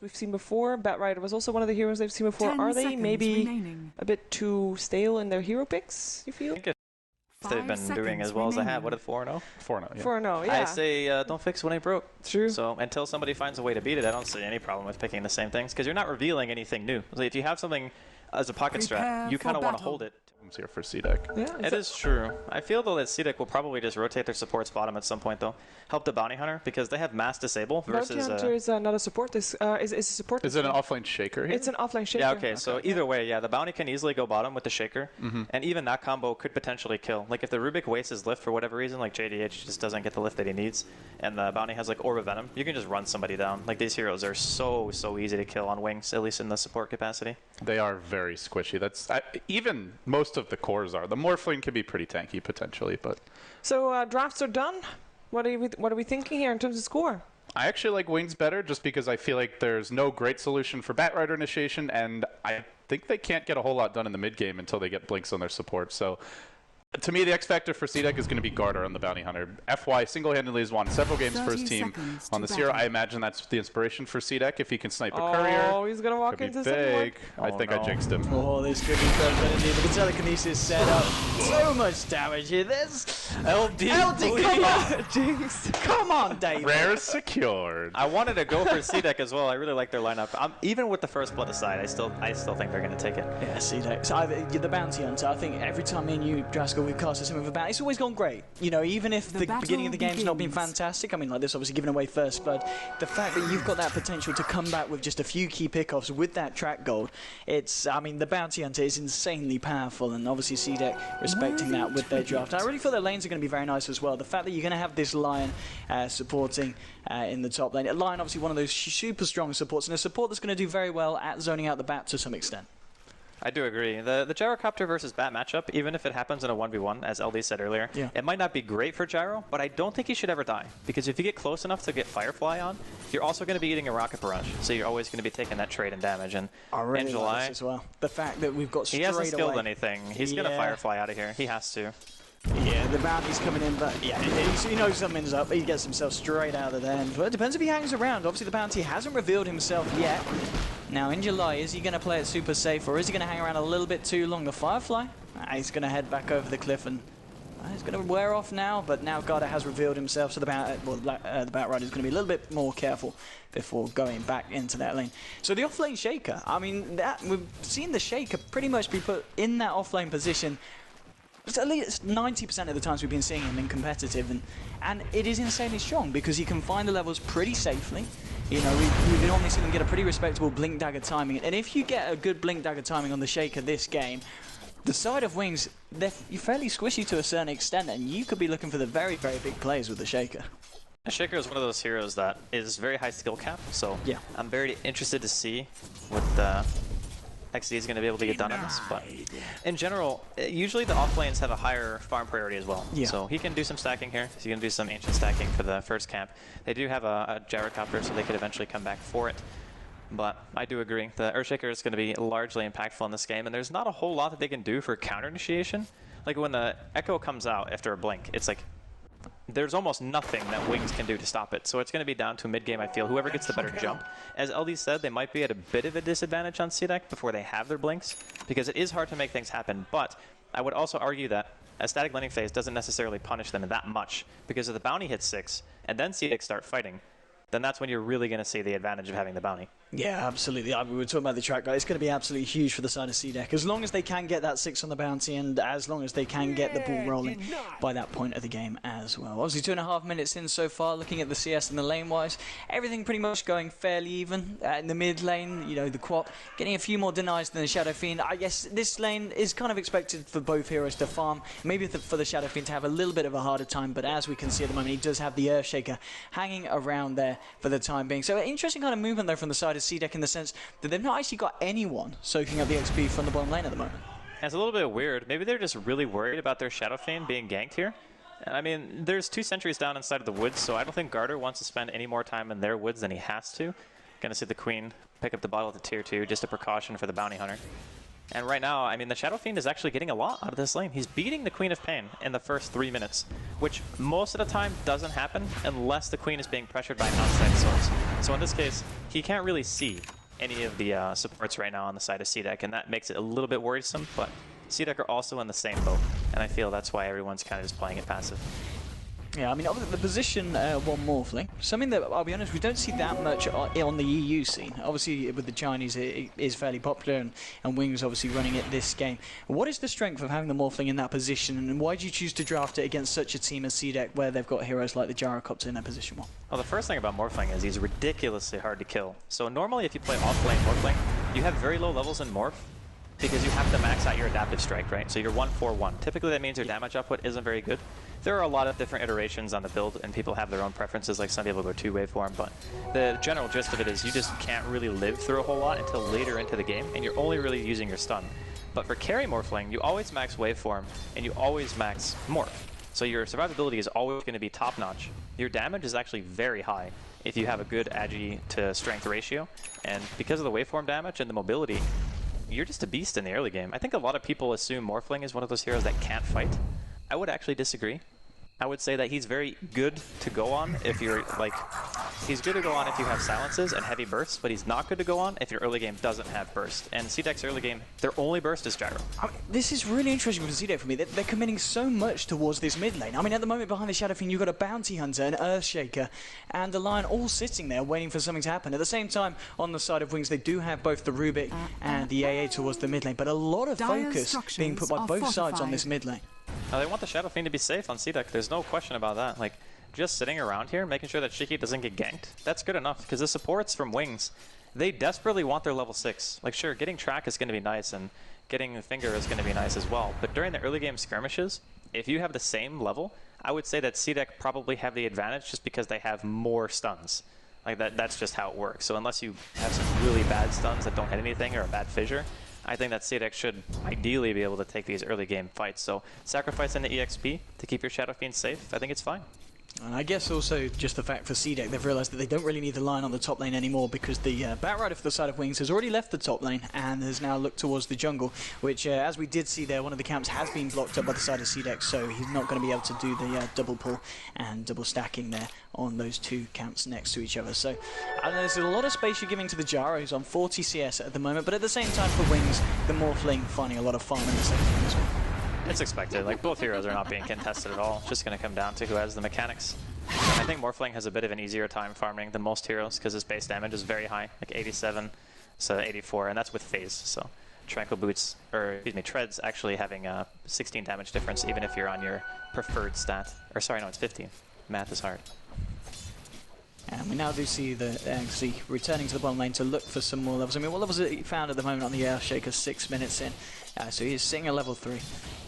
we've seen before. Batrider was also one of the heroes they've seen before. Are they maybe a bit too stale in their hero picks, you feel? If they've been doing as well as they have. What is 4-0? 4-0, yeah. 4-0, yeah. I say don't fix what ain't broke. True. So until somebody finds a way to beat it, I don't see any problem with picking the same things because you're not revealing anything new. So if you have something as a pocket strat, you kind of want to hold it. Here for CDEC. Yeah, it is true. I feel though that CDEC will probably just rotate their supports bottom at some point though. Help the Bounty Hunter because they have mass disable versus... Bounty Hunter is not a support. Is a support. Is it an offlane shaker here? It's an offlane shaker. Yeah, okay. So either way, yeah, the Bounty can easily go bottom with the shaker. And even that combo could potentially kill. Like if the Rubik wastes his lift for whatever reason, like JDH just doesn't get the lift that he needs, and the Bounty has like Orb of Venom, you can just run somebody down. Like these heroes are so easy to kill on wings, at least in the support capacity. They are very squishy. That's even most of the cores are. The Morphling can be pretty tanky potentially, but... So drafts are done. What are we thinking here in terms of score? I actually like Wings better just because I feel like there's no great solution for Batrider initiation, and I think they can't get a whole lot done in the mid game until they get blinks on their support. So to me, the X factor for CDEC is going to be Garter on the Bounty Hunter. FY single-handedly has won several games for his team on this hero. I imagine that's the inspiration for CDEC if he can snipe a courier. Oh, he's going to walk into big. I think I jinxed him. Oh, this could be perfect. The telekinesis set up. So much damage here. There's LD, come on! Jinx. Come on, Dave. Rare secured. I wanted to go for CDEC as well. I really like their lineup. Even with the first blood aside, I still think they're going to take it. Yeah, CDEC. So the Bounty Hunter, I think every time me and you, Draskell, we've casted some of a bounty, it's always gone great. You know, even if the beginning of the game's not been fantastic, I mean, like this obviously giving away first blood, the fact that you've got that potential to come back with just a few key pickoffs with that track gold, it's, I mean, the Bounty Hunter is insanely powerful, and obviously CDEC respecting that with their draft. I really feel their lanes are going to be very nice as well. The fact that you're going to have this Lion supporting in the top lane. Lion obviously one of those super strong supports, and a support that's going to do very well at zoning out the bat to some extent. I do agree. The Gyrocopter versus Bat matchup, even if it happens in a 1v1, as LD said earlier, it might not be great for Gyro, but I don't think he should ever die. Because if you get close enough to get Firefly on, you're also going to be eating a Rocket Barrage. So you're always going to be taking that trade and damage. And in July, like this as well. The fact that we've got straight he hasn't skilled away. Anything. He's going to Firefly out of here. He has to. Yeah, the bounty's coming in, but yeah, he knows something's up. He gets himself straight out of there. Well, it depends if he hangs around. Obviously, the bounty hasn't revealed himself yet. Now, in July, is he going to play it super safe, or is he going to hang around a little bit too long? The Firefly? He's going to head back over the cliff, and he's going to wear off now, but now Garda has revealed himself, so the Batrider is going to be a little bit more careful before going back into that lane. So the offlane Shaker, I mean, we've seen the Shaker pretty much be put in that offlane position. It's at least 90% of the times we've been seeing him in competitive, and it is insanely strong because he can find the levels pretty safely. You know, we've normally seen him get a pretty respectable Blink Dagger timing, and if you get a good Blink Dagger timing on the Shaker this game, the side of Wings, they're fairly squishy to a certain extent, and you could be looking for the very, very big plays with the Shaker. The Shaker is one of those heroes that is very high skill cap, so yeah, I'm very interested to see what XD is going to be able to get done on this, but in general, usually the off lanes have a higher farm priority as well. Yeah. So he can do some stacking here. He's going to do some ancient stacking for the first camp. They do have a Gyrocopter, so they could eventually come back for it. But I do agree. The Earthshaker is going to be largely impactful in this game, and there's not a whole lot that they can do for counter initiation. Like when the Echo comes out after a blink, it's like there's almost nothing that Wings can do to stop it. So it's going to be down to mid-game, I feel. Whoever gets the better jump. As LD said, they might be at a bit of a disadvantage on CDEC before they have their blinks, because it is hard to make things happen. But I would also argue that a static landing phase doesn't necessarily punish them that much, because if the bounty hits 6 and then CDEC start fighting, then that's when you're really going to see the advantage of having the bounty. Yeah, absolutely. We were talking about the track guy. It's going to be absolutely huge for the side of CDEC. As long as they can get that 6 on the bounty, and as long as they can get the ball rolling by that point of the game as well. Obviously, 2.5 minutes in so far, looking at the CS and the lane-wise. Everything pretty much going fairly even. In the mid lane, you know, the Quap getting a few more denies than the Shadow Fiend. I guess this lane is kind of expected for both heroes to farm. Maybe for the Shadow Fiend to have a little bit of a harder time, but as we can see at the moment, he does have the Earthshaker hanging around there for the time being. So interesting kind of movement though from the side of CDEC in the sense that they've not actually got anyone soaking up the XP from the bottom lane at the moment. It's a little bit weird. Maybe they're just really worried about their Shadow Fiend being ganked here. I mean, there's 2 sentries down inside of the woods, so I don't think Garter wants to spend any more time in their woods than he has to. Gonna see the Queen pick up the bottle at the tier 2, just a precaution for the Bounty Hunter. And right now, I mean, the Shadow Fiend is actually getting a lot out of this lane. He's beating the Queen of Pain in the first 3 minutes, which most of the time doesn't happen unless the Queen is being pressured by an outside source. So in this case, he can't really see any of the supports right now on the side of CDEC, and that makes it a little bit worrisome, but CDEC are also in the same boat, and I feel that's why everyone's kind of just playing it passive. Yeah, I mean, the position one Morphling, something that, I'll be honest, we don't see that much on the EU scene. Obviously, with the Chinese, it is fairly popular, and Wings obviously running it this game. What is the strength of having the Morphling in that position, and why do you choose to draft it against such a team as CDEC, where they've got heroes like the Gyrocopter in their position one? Well, the first thing about Morphling is he's ridiculously hard to kill. So normally, if you play off-lane Morphling, you have very low levels in Morph, because you have to max out your adaptive strike, right? So you're 1-4-1. Typically, that means your damage output isn't very good. There are a lot of different iterations on the build, and people have their own preferences, like some people go 2-waveform, but the general gist of it is you just can't really live through a whole lot until later into the game, and you're only really using your stun. But for carry Morphling, you always max waveform, and you always max Morph. So your survivability is always going to be top-notch. Your damage is actually very high if you have a good agi to strength ratio, and because of the waveform damage and the mobility, you're just a beast in the early game. I think a lot of people assume Morphling is one of those heroes that can't fight. I would actually disagree. I would say that he's very good to go on if you're, like, he's good to go on if you have silences and heavy bursts, but he's not good to go on if your early game doesn't have burst. And CDEC's early game, their only burst is gyro. I mean, this is really interesting for CDEC for me. They're committing so much towards this mid lane. I mean, at the moment behind the Shadow Fiend, you've got a Bounty Hunter, an Earthshaker, and the Lion all sitting there waiting for something to happen. At the same time, on the side of Wings, they do have both the Rubik and the AA towards the mid lane, but a lot of focus being put by both sides on this mid lane. Now, they want the Shadow Fiend to be safe on CDEC. There's no question about that. Like, just sitting around here, making sure that Shiki doesn't get ganked, that's good enough, because the supports from Wings, they desperately want their level 6. Like, sure, getting track is going to be nice, and getting Finger is going to be nice as well, but during the early game skirmishes, if you have the same level, I would say that CDEC probably have the advantage just because they have more stuns. Like, that's just how it works. So unless you have some really bad stuns that don't hit anything or a bad fissure, I think that CDEC should ideally be able to take these early game fights. So sacrificing the EXP to keep your Shadow Fiend safe, I think it's fine. And I guess also just the fact for CDEC, they've realised that they don't really need the line on the top lane anymore because the Batrider for the side of Wings has already left the top lane and has now looked towards the jungle, which, as we did see there, one of the camps has been blocked up by the side of CDEC, so he's not going to be able to do the double pull and double stacking there on those two camps next to each other. So there's a lot of space you're giving to the Gyros on 40 CS at the moment, but at the same time for Wings, the Morphling finding a lot of farm in the second game as well. It's expected. Like, both heroes are not being contested at all. It's just going to come down to who has the mechanics. And I think Morphling has a bit of an easier time farming than most heroes because his base damage is very high, like 87, so 84, and that's with phase. So Tranquil Boots, or excuse me, Treads actually having a 16 damage difference even if you're on your preferred stat. Or sorry, no, it's 15. Math is hard. And we now do see the Angsty returning to the bottom lane to look for some more levels. I mean, what levels are he found at the moment on the Earthshaker? 6 minutes in. So he's sitting at level 3.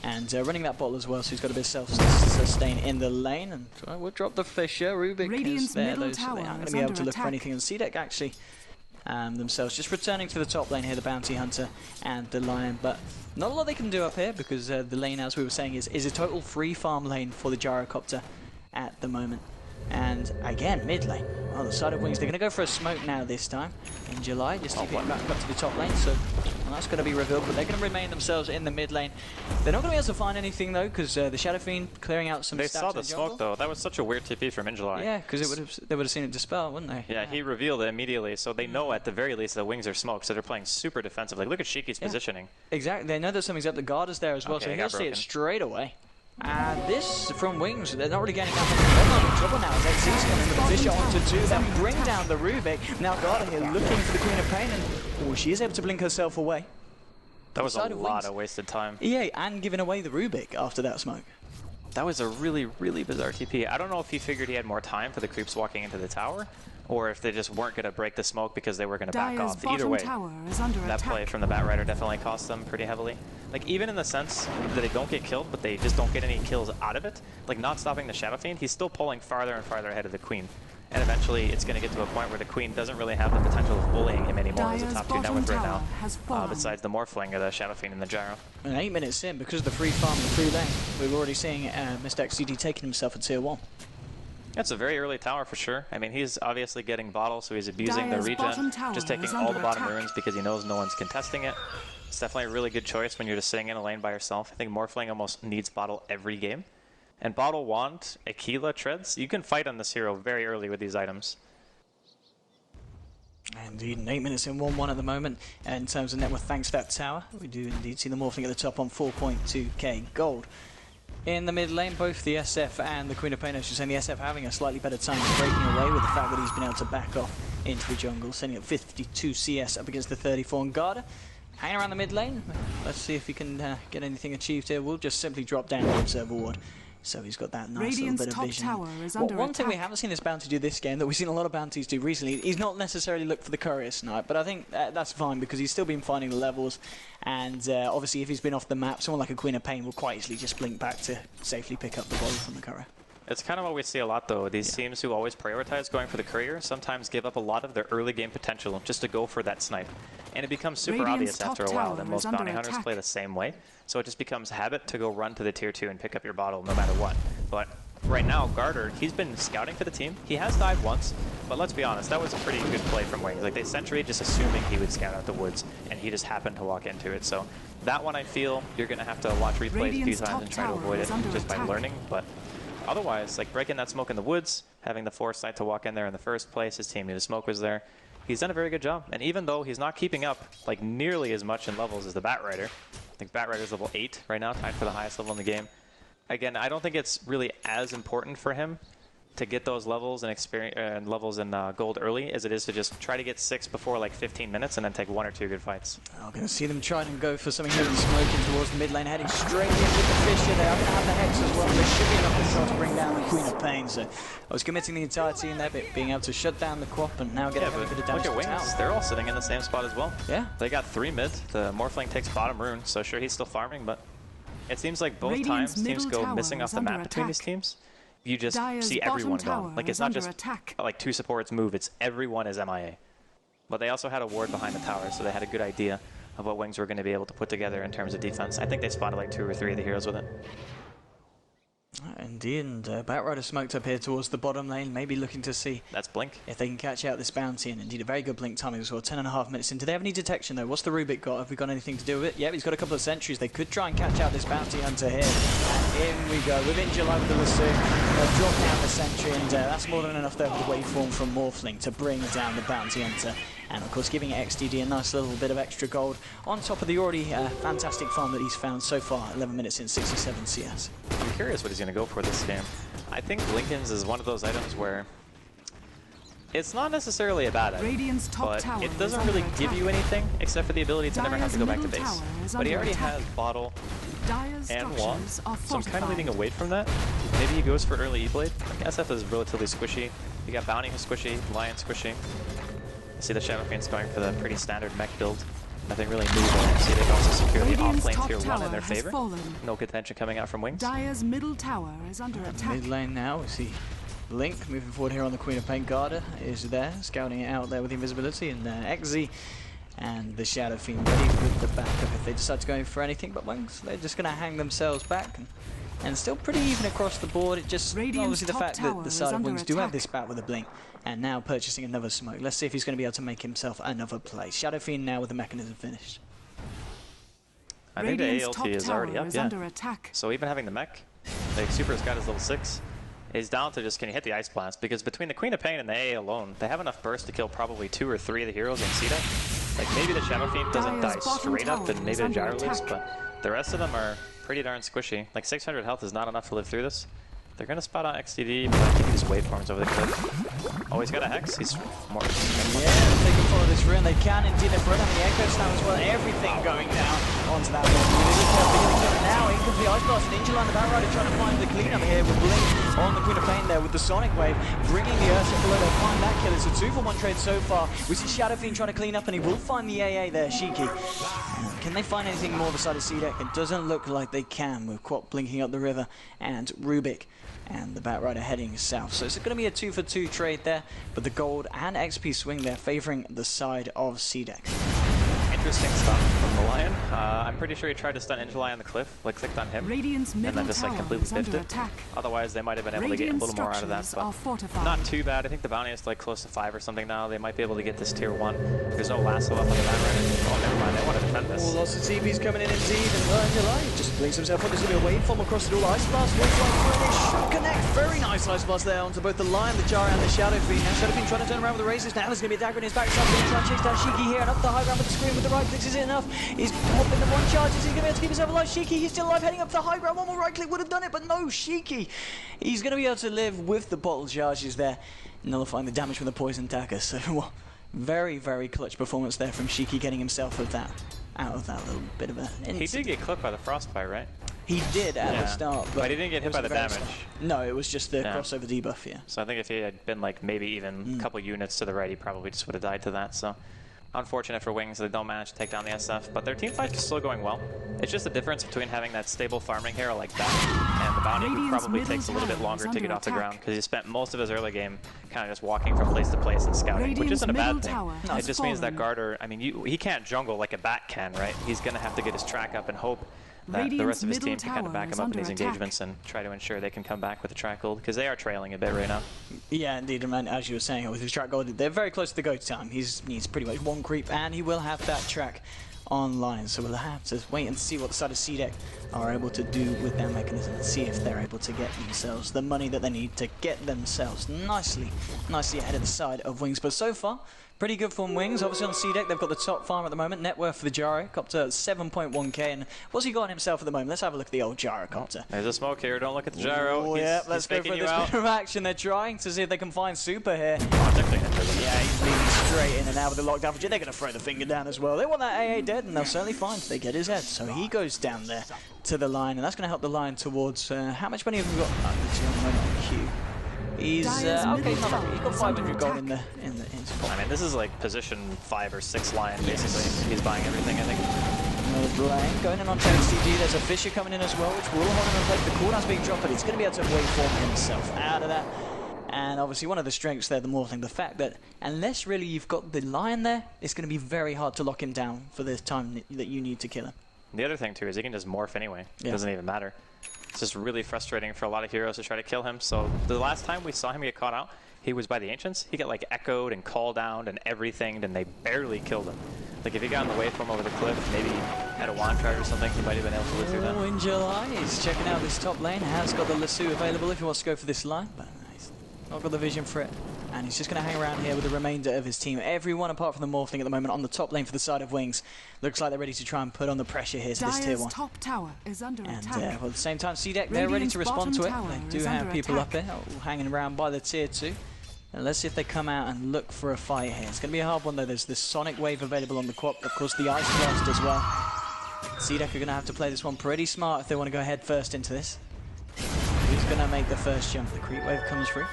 And running that bottle as well, so he's got a bit of self-sustain in the lane. And we'll drop the Fisher. Rubik is there, though, so they aren't going to be able to look for anything. And CDEC actually themselves just returning to the top lane here, the Bounty Hunter and the Lion. But not a lot they can do up here because the lane, as we were saying, is a total free farm lane for the Gyrocopter at the moment. And again, mid lane. On the side of Wings, they're going to go for a smoke now this time in July, just to get back up to the top lane. So that's going to be revealed, but they're going to remain themselves in the mid lane. They're not going to be able to find anything though, because the Shadow Fiend clearing out some. They saw the smoke though. That was such a weird TP from Injuly. Yeah, because they would have seen it dispel, wouldn't they? Yeah, he revealed it immediately, so they know at the very least the Wings are smoked, so they're playing super defensive. Like, look at Shiki's positioning. Exactly. They know that something's up. The guard is there as well, so he'll see it straight away. And this from Wings, they're not really getting that much. They're not in trouble now as XC's coming in the position onto 2, then bring down the Rubik. Now Garda here looking for the Queen of Pain, and she is able to blink herself away. That was a lot of wasted time. Yeah, and giving away the Rubik after that smoke. That was a really, really bizarre TP. I don't know if he figured he had more time for the creeps walking into the tower, or if they just weren't going to break the smoke because they were going to back off. Either way, that play from the Batrider definitely cost them pretty heavily. Like, even in the sense that they don't get killed, but they just don't get any kills out of it. Like, not stopping the Shadow Fiend, he's still pulling farther and farther ahead of the Queen. And eventually, it's going to get to a point where the Queen doesn't really have the potential of bullying him anymore as a top 2 net worth right now, besides the Morphling or the Shadow Fiend and the Gyro. And 8 minutes in, because of the free farm and the free lane, we're already seeing Mr. XCD taking himself a tier 1. That's a very early tower for sure. I mean, he's obviously getting bottle, so he's abusing the regen, just taking all the bottom runes because he knows no one's contesting it. It's definitely a really good choice when you're just sitting in a lane by yourself. I think Morphling almost needs bottle every game. And bottle wand, Aquila, Treads, you can fight on this hero very early with these items. Indeed, 8 minutes in 1-1 at the moment in terms of net worth thanks to that tower. We do indeed see the Morphling at the top on 4.2k gold. In the mid lane, both the SF and the Queen of Pain, I should say, the SF having a slightly better time breaking away with the fact that he's been able to back off into the jungle, sending up 52 CS up against the 34 on Garda. Hanging around the mid lane, let's see if he can get anything achieved here. We'll just simply drop down the observer ward. So he's got that nice little bit of vision. One thing we haven't seen this bounty do this game that we've seen a lot of bounties do recently, he's not necessarily looked for the courier snipe, but I think that's fine because he's still been finding the levels, and obviously if he's been off the map, someone like a Queen of Pain will quite easily just blink back to safely pick up the ball from the courier. It's kind of what we see a lot, though. These teams who always prioritize going for the courier sometimes give up a lot of their early game potential just to go for that snipe. And it becomes super obvious after a while that most bounty hunters play the same way. So it just becomes habit to go run to the tier 2 and pick up your bottle no matter what. But right now, Garter, he's been scouting for the team. He has died once, but let's be honest, that was a pretty good play from Wings. Like, they sentry just assuming he would scout out the woods, and he just happened to walk into it. So that one, I feel, you're going to have to watch replays a few times and try to avoid it just by learning. But otherwise, like breaking that smoke in the woods, having the foresight to walk in there in the first place, his team knew the smoke was there. He's done a very good job. And even though he's not keeping up like nearly as much in levels as the Batrider, I think Batrider's level 8 right now, tied for the highest level in the game. Again, I don't think it's really as important for him to get those levels and experience levels in gold early as it is to just try to get 6 before like 15 minutes and then take 1 or 2 good fights. I'm going to see them try and go for something here and smoking towards the mid lane, heading straight in with the Fissure there. I'm going to have the Hex as well. There should be enough control to bring down the Queen of Pain. So I was committing the entire team there, but being able to shut down the Quap and now get a bit of damage. Look at Wings, they're all sitting in the same spot as well. Yeah. They got 3 mid. The Morphling takes bottom rune, so sure he's still farming, but it seems like both times teams go missing off the map between these teams. You just see everyone gone. Like, it's not just like 2 supports move, it's everyone is MIA. But they also had a ward behind the tower, so they had a good idea of what Wings were going to be able to put together in terms of defense. I think they spotted like 2 or 3 of the heroes with it. Indeed, and Batrider smoked up here towards the bottom lane, maybe looking to see that's Blink. If they can catch out this bounty, and indeed a very good Blink timing as well. 10.5 minutes in. Do they have any detection though? What's the Rubik got? Have we got anything to do with it? Yep, he's got a couple of sentries. They could try and catch out this bounty hunter here. And in we go. Within July with the lasso, they'll drop down the sentry, and that's more than enough there with the waveform from Morphling to bring down the bounty hunter. And of course giving XDD a nice little bit of extra gold on top of the already fantastic farm that he's found so far. 11 minutes in, 67 CS. I'm curious what he's going to go for this game. I think Lincoln's is one of those items where it's not necessarily a bad item, but it doesn't really give you anything except for the ability to never have to go back to base. But he already has Bottle and Wand, so I'm kind of leaning away from that. Maybe he goes for early E-Blade. Like, SF is relatively squishy. You got Bounty who's squishy, Lion squishy. I see the Shadow Fiend's going for the pretty standard mech build. Nothing really new there. See, they've also secured the off-lane tier 1 in their favor. No contention coming out from Wings. Dire's middle tower is under attack. Mid lane now, we see Blink moving forward here on the Queen of Pain. Garda is there, scouting it out there with invisibility, and XZ and the Shadow Fiend ready with the backup if they decide to go for anything. But Wings, they're just going to hang themselves back. And still pretty even across the board. It just obviously the fact that the side of Wings do have this bat with a Blink, and now purchasing another smoke. Let's see if he's going to be able to make himself another play. Shadow Fiend now with the mechanism finished. I think the ALT is already up, yeah. So even having the mech, the Super Scout is level 6, is down to just can you hit the Ice Blast, because between the Queen of Pain and the AA alone, they have enough burst to kill probably 2 or 3 of the heroes in CDEC. Like, maybe the Shadow Fiend doesn't die straight up and maybe the Gyro lives, but the rest of them are pretty darn squishy. Like 600 health is not enough to live through this. They're gonna spot out XDD, but I think he just waveforms over the cliff. Oh, he's got a Hex. He's more. Yeah, they can follow this rune. They can indeed. They've run on the Echo Slam as well. Everything going down onto that one. Now, incomplete Ice Blast and Injuline, the Batrider trying to find the cleanup here with Blink on the Queen of Pain there with the Sonic Wave, bringing the Earth below. They find that kill. It's a 2-for-1 trade so far. We see Shadow Fiend trying to clean up, and he will find the AA there, Shiki. Can they find anything more beside the CDEC? It doesn't look like they can, with Quap blinking up the river and Rubik and the Batrider heading south. So it's going to be a 2-for-2 trade there, but the gold and XP swing there favouring the side of CDEC. interesting stuff from the Lion. I'm pretty sure he tried to stun Angelai on the cliff, like clicked on him, Radiant's and middle then just like tower completely is biffed under it. attack. Otherwise, they might have been able to get a Radiant little more out of that, structures are but fortified. not too bad. I think the bounty is like close to 5 or something now. They might be able to get this tier 1. There's no lasso up on the map right now. Oh, never mind. They want to defend this. Oh, lots of TPs coming in indeed, and Angelai just blinks himself up. There's going to be a waveform across the all. Ice Blast will fly through, and it should connect. Very nice Ice Blast there onto both the Lion, the Jara, and the Shadow Fiend. Now Shadow Fiend trying to turn around with the races. Now there's going to be a dagger in his back. So I'm going to try and chase down Shiki here, and up the high ground with the screen with the right clicks. Is it enough? He's hopping the 1 charge. Is he going to be able to keep himself alive? Shiki, he's still alive, heading up the high ground. 1 more right click would have done it, but no, Shiki. He's going to be able to live with the bottle charges there, nullifying the damage from the poison dagger. So, well, very, very clutch performance there from Shiki, getting himself out of that little bit of a incident. He did get clipped by the frostbite, right? He did at the start, but he didn't get hit by the damage. No, it was just the crossover debuff, yeah. So I think if he had been like maybe even a couple units to the right, he probably just would have died to that. So unfortunate for Wings, they don't manage to take down the SF, but their team fight is still going well. It's just the difference between having that stable farming hero like that and the bounty who probably takes a little bit longer to get off the ground because he spent most of his early game kind of just walking from place to place and scouting, which isn't a bad thing. It just means that Garter, I mean, he can't jungle like a bat can, right? He's going to have to get his track up and hope that the rest of his team can kind of back him up in these engagements and try to ensure they can come back with a track gold, because they are trailing a bit right now. Yeah, indeed, and as you were saying, with his track gold, they're very close to the go time. He needs pretty much 1 creep, and he will have that track online, so we'll have to wait and see what the side of CDEC are able to do with their mechanism and see if they're able to get themselves the money that they need to get themselves nicely ahead of the side of Wings. But so far, pretty good from Wings. Obviously on CDEC, they've got the top farm at the moment. Net worth for the Gyrocopter, 7.1k. And what's he got on himself at the moment? Let's have a look at the old Gyrocopter. There's a smoke here. Don't look at the gyro. Oh, yeah, let's go for this bit of action. They're trying to see if they can find Super here. Yeah, he's leading straight in and out with the lockdown. They're going to throw the finger down as well. They want that AA dead, and they'll certainly find if they get his head. So he goes down there to the line, and that's going to help the line towards... how much money have we got? Let's see on the moment on Q. He's okay. He's got 500 gold in his pocket. I mean, this is like position 5 or 6 Lion basically. He's buying everything, I think. Blaine going in on XTG. There's a Fisher coming in as well, which will hold him in place. The cooldown's being dropped, but he's going to be able to waveform himself out of that. And obviously, one of the strengths there, the more thing, the fact that unless really you've got the Lion there, it's going to be very hard to lock him down for the time that you need to kill him. The other thing too is he can just morph anyway. It doesn't even matter. It's just really frustrating for a lot of heroes to try to kill him. So the last time we saw him get caught out, he was by the Ancients. He got like echoed and called down and everything, and they barely killed him. Like if he got in the waveform over the cliff, maybe had a wand charge or something, he might have been able to live through that. Oh, in July, he's checking out this top lane. Has got the lasso available if he wants to go for this line, but he's not got the vision for it. And he's just going to hang around here with the remainder of his team. Everyone apart from the Morphling at the moment on the top lane for the side of Wings. Looks like they're ready to try and put on the pressure here to this tier 1. Top tower is under attack. Well, at the same time, CDEC, they're ready to respond to it. They do have people up there hanging around by the tier 2. And let's see if they come out and look for a fight here. It's going to be a hard one though. There's this Sonic Wave available on the quad. Of course, the Ice Blast as well. CDEC are going to have to play this one pretty smart if they want to go head first into this. Who's going to make the first jump? The Creep Wave comes through.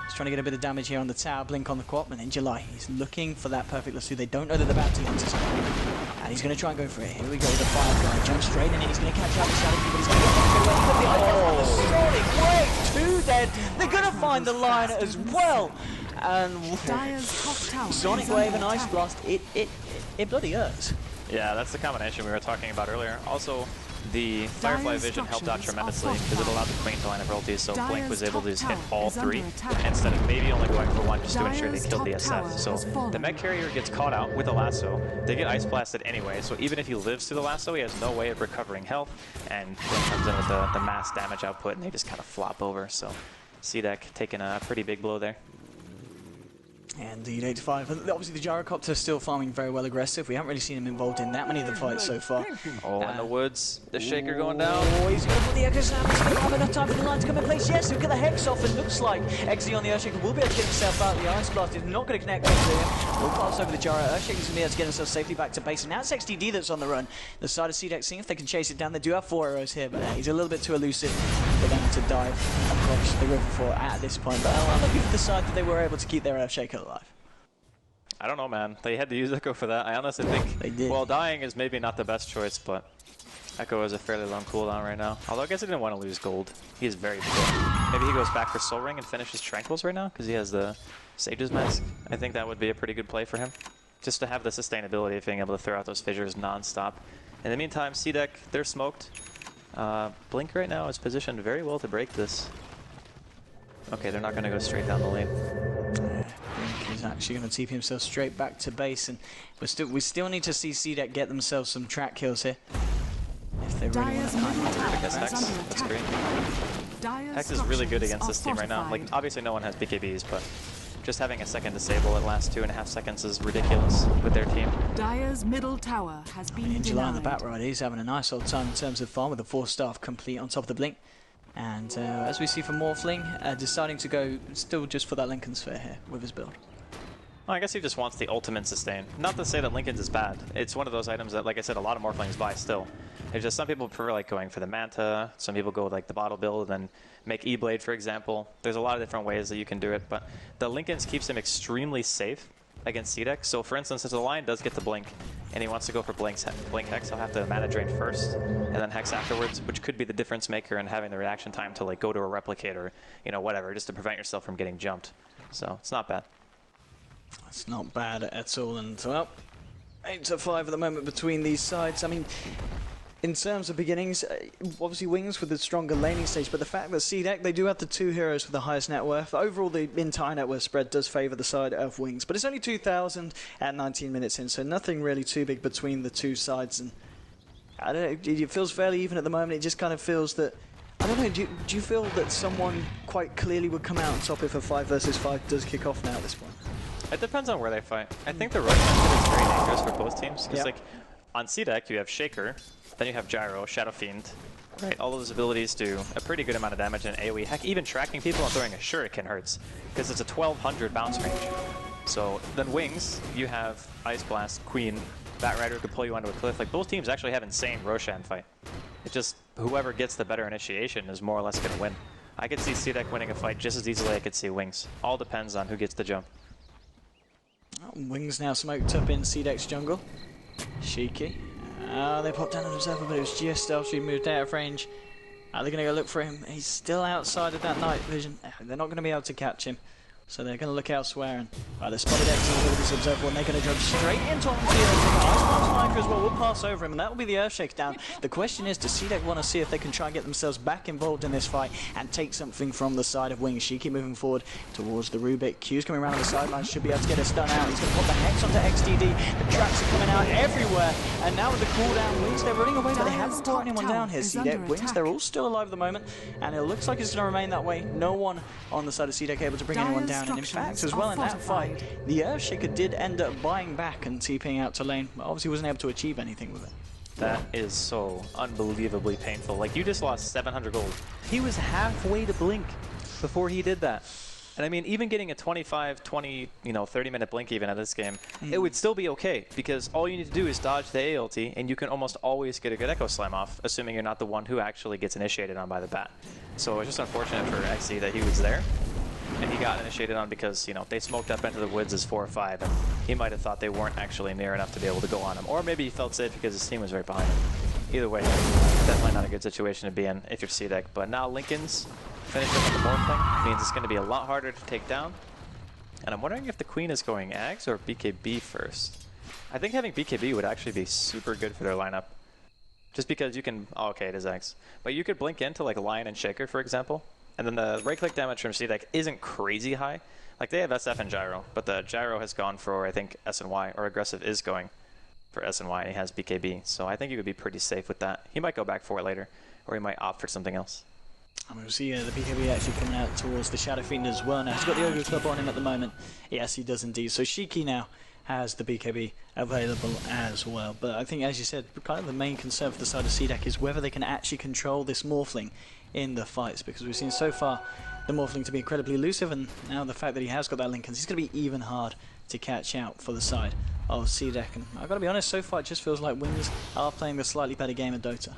He's trying to get a bit of damage here on the tower, blink on the quad, and in July, he's looking for that perfect lasso. They don't know that the bounty hunter's coming. And he's going to try and go for it. Here we go with the Firefly. Jump straight in, and he's going to catch out the Shadow, but he's going to get the Sonic Wave 2 dead. They're going to find the line as well. And Sonic Wave and Ice Blast, it bloody hurts. Yeah, that's the combination we were talking about earlier. Also, the Firefly Vision helped out tremendously because it allowed the Queen to line of royalties, so Blink was able to just hit all 3 instead of maybe only going for 1 just to ensure they killed the SF. So the mech carrier gets caught out with a lasso. They get ice blasted anyway, so even if he lives through the lasso, he has no way of recovering health, and Blink comes in with the mass damage output, and they just kind of flop over. So CDEC taking a pretty big blow there. Indeed, 8-5. Obviously, the Gyrocopter is still farming very well aggressive. We haven't really seen him involved in that many of the fights so far. Oh, in the woods. The Shaker going down. Oh, he's going to put the Echo Slam. He's going to have enough time for the line to come in place. Yes, he'll get the Hex off. It looks like XZ on the Earthshaker will be able to get himself out. The Ice Blast is not going to connect back to him. We'll pass over the Gyro. Earthshaker's going to be able to get himself safely back to base. And now it's XTD that's on the run. The side of CDEC, seeing if they can chase it down. They do have 4 arrows here, but he's a little bit too elusive for them to dive across the river for at this point. But I'm looking for the side that they were able to keep their Earthshaker alive. I don't know, man. They had to use Echo for that. I honestly think, they did. Well, dying is maybe not the best choice, but Echo is a fairly long cooldown right now. Although I guess he didn't want to lose gold. He is very poor. Maybe he goes back for Soul Ring and finishes Tranquils right now because he has the Sage's Mask. I think that would be a pretty good play for him. just to have the sustainability of being able to throw out those fissures non-stop. In the meantime, CDEC, they're smoked. Blink right now is positioned very well to break this. Okay, they're not going to go straight down the lane. Blink is actually going to TP himself straight back to base, and we still need to see CDEC get themselves some track kills here. If they really want to Hex. That's great. Hex is really good against this team right now. Like, obviously no one has BKBs, but just having a second disable at last 2.5 seconds is ridiculous with their team. Dire's middle tower has been July on the back right, he's having a nice old time in terms of farm with the 4-star complete on top of the Blink. And as we see from Morphling, deciding to go still just for that Lincoln Sphere here with his build. Well, I guess he just wants the ultimate sustain. Not to say that Lincoln's is bad. It's one of those items that, like I said, a lot of Morphlings buy still. It's just some people prefer like going for the Manta, some people go with like the bottle build and then make E-Blade, for example. There's a lot of different ways that you can do it, but the Lincoln's keeps him extremely safe against CDEC. So for instance, if the Lion does get the Blink and he wants to go for Blink Hex, he'll have to mana drain first and then Hex afterwards, which could be the difference maker in having the reaction time to like go to a Replicator, you know, whatever, just to prevent yourself from getting jumped. So it's not bad. It's not bad at all, and well, 8-5 at the moment between these sides. I mean, in terms of beginnings, obviously Wings with the stronger laning stage, but the fact that CDEC, they do have the 2 heroes with the highest net worth. Overall, the entire net worth spread does favour the side of Wings, but it's only 2,000 at 19 minutes in, so nothing really too big between the two sides. And I don't know, it feels fairly even at the moment. It just kind of feels that, I don't know, do you feel that someone quite clearly would come out on top if a 5 versus 5 does kick off now at this point? It depends on where they fight. I think the Rush method is very dangerous for both teams. Because like on CDEC, you have Shaker, then you have Gyro, Shadow Fiend. Right. All of those abilities do a pretty good amount of damage in AoE. Heck, even tracking people and throwing a Shuriken hurts, because it's a 1200 bounce range. So then Wings, you have Ice Blast, Queen, Batrider could pull you onto a cliff. Like both teams actually have insane Roshan fight. It just, whoever gets the better initiation is more or less going to win. I could see CDEC winning a fight just as easily as I could see Wings. All depends on who gets the jump. Wings now smoked up in CDEC's jungle. Shiki. They popped down on himself, but it was just after he moved out of range. Are they going to go look for him? He's still outside of that night vision. They're not going to be able to catch him. So they're going to look elsewhere. And they spotted X with this observer, and they're going to jump straight into him. Ice Sniper as well will pass over him, and that will be the Earthshake down. The question is, does CDEC want to see if they can try and get themselves back involved in this fight and take something from the side of Wings? Shiki moving forward towards the Rubik. Q's coming around on the sidelines, should be able to get a stun out. He's going to put the Hex onto XDD. The traps are coming out everywhere. And now with the cooldown, Wings, they're running away, but they haven't brought anyone down here. CDEC Wings, they're all still alive at the moment, and it looks like it's going to remain that way. No one on the side of CDEC able to bring anyone down. And in fact, as well in that fight, the Earthshaker did end up buying back and TPing out to lane, but obviously wasn't able to achieve anything with it. That is so unbelievably painful. Like, you just lost 700 gold. He was halfway to Blink before he did that. And I mean, even getting a 25, 20, 30-minute Blink even at this game, it would still be okay, because all you need to do is dodge the ALT, and you can almost always get a good Echo Slam off, assuming you're not the one who actually gets initiated on by the bat. So it's just unfortunate for XC that he was there. And he got initiated on because, they smoked up into the woods as 4 or 5, and he might have thought they weren't actually near enough to be able to go on him. Or maybe he felt safe because his team was right behind him. Either way, definitely not a good situation to be in if you're CDEC. But now Lincoln's finishing on the Morphling means it's going to be a lot harder to take down. And I'm wondering if the Queen is going Ags or BKB first. I think having BKB would actually be super good for their lineup. Just because you can... Oh, okay, it is Ags. But you could blink into like Lion and Shaker, for example. And then the right-click damage from CDEC isn't crazy high. Like, they have SF and Gyro, but the Gyro has gone for, I think, S and Y, or Aggressive is going for S and Y, and he has BKB. So I think he would be pretty safe with that. He might go back for it later, or he might opt for something else. And we'll see the BKB actually coming out towards the Shadow Fiend as well. Now, he's got the Ogre Club on him at the moment. Yes, he does indeed. So Shiki now has the BKB available as well. But I think, as you said, kind of the main concern for the side of CDEC is whether they can actually control this Morphling in the fights, because we've seen so far the Morphling to be incredibly elusive, and now the fact that he has got that Lincoln, he's going to be even hard to catch out for the side of CDEC. And I've got to be honest, so far it just feels like Wings are playing the slightly better game of Dota.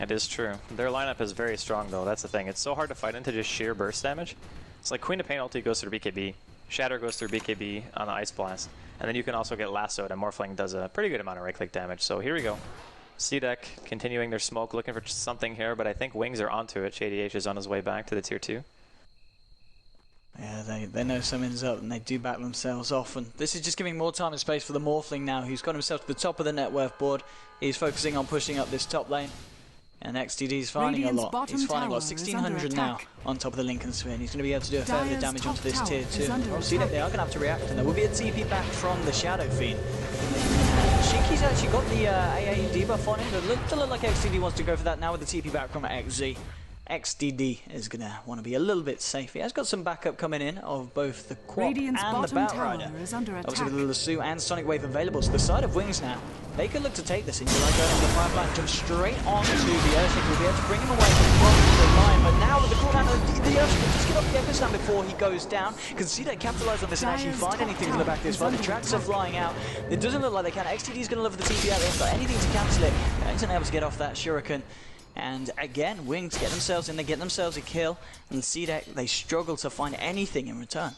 It is true. Their lineup is very strong, though. That's the thing. It's so hard to fight into just sheer burst damage. It's like Queen of Pain ulti goes through BKB, Shatter goes through BKB on the Ice Blast, and then you can also get lassoed, and Morphling does a pretty good amount of right-click damage. So here we go. CDEC continuing their smoke, looking for something here, but I think Wings are onto it. Shady H is on his way back to the tier 2. Yeah, they know something's up and they do back themselves off. And this is just giving more time and space for the Morphling now, who's got himself to the top of the net worth board. He's focusing on pushing up this top lane. And XTD's finding a lot. He's finding a lot. 1600 now on top of the Lincoln Sphere. And he's going to be able to do a fair bit of damage onto this tier 2. Obviously, they are going to have to react. And there will be a TP back from the Shadow Fiend. Shinky's actually got the AA debuff on him. It does look like XTD wants to go for that now with the TP back from XZ. XDD is going to want to be a little bit safe. He has got some backup coming in of both the Quap and the Batrider. Obviously with the Lasso and Sonic Wave available. So the side of Wings now, they could look to take this. And you like going on the pipeline, jump straight onto the Earthshaker. We'll be able to bring him away from the line. But now with the cooldown, the Earthshaker will just get off the Echo Slam before he goes down. Can see they capitalise on this and actually find anything to the back of this fight. The tracks are flying out. It doesn't look like they can. XTD's going to look for the TP out there. But anything to cancel it. He's unable to get off that Shuriken. And again, Wings get themselves in, they get themselves a kill, and CDEC, they struggle to find anything in return.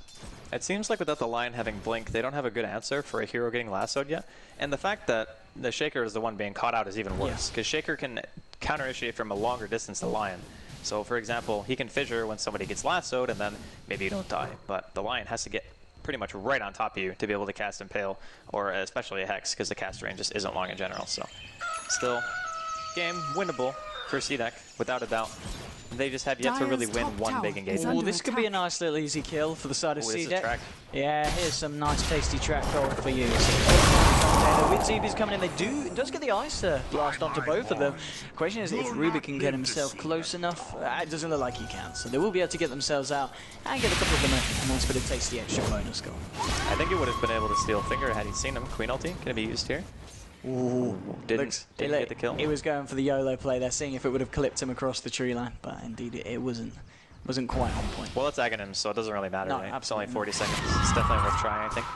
It seems like without the Lion having Blink, they don't have a good answer for a hero getting lassoed yet. And the fact that the Shaker is the one being caught out is even worse, because Shaker can counter-initiate from a longer distance to Lion. So, for example, he can fissure when somebody gets lassoed, and then maybe you don't die. But the Lion has to get pretty much right on top of you to be able to cast Impale, or especially a Hex, because the cast range just isn't long in general. So, still, game winnable for CDEC, without a doubt. They just have yet to really win one big engagement. Oh, this could be a nice little easy kill for the side of CDEC. Yeah, here's some nice tasty track gold for you. With ZB's coming in, it does get the ice blast onto both of them. The question is if Ruby can get himself close enough. It doesn't look like he can, so they will be able to get themselves out and get a couple of them a nice bit of tasty extra bonus goal. I think he would have been able to steal Finger had he seen him. Queen ulti gonna be used here. Ooh, didn't get the kill. He was going for the YOLO play there, seeing if it would have clipped him across the tree line, but indeed it wasn't quite on point. Well, it's Aghanim, so it doesn't really matter, no, right? Absolutely it's only 40 seconds. It's definitely worth trying, I think.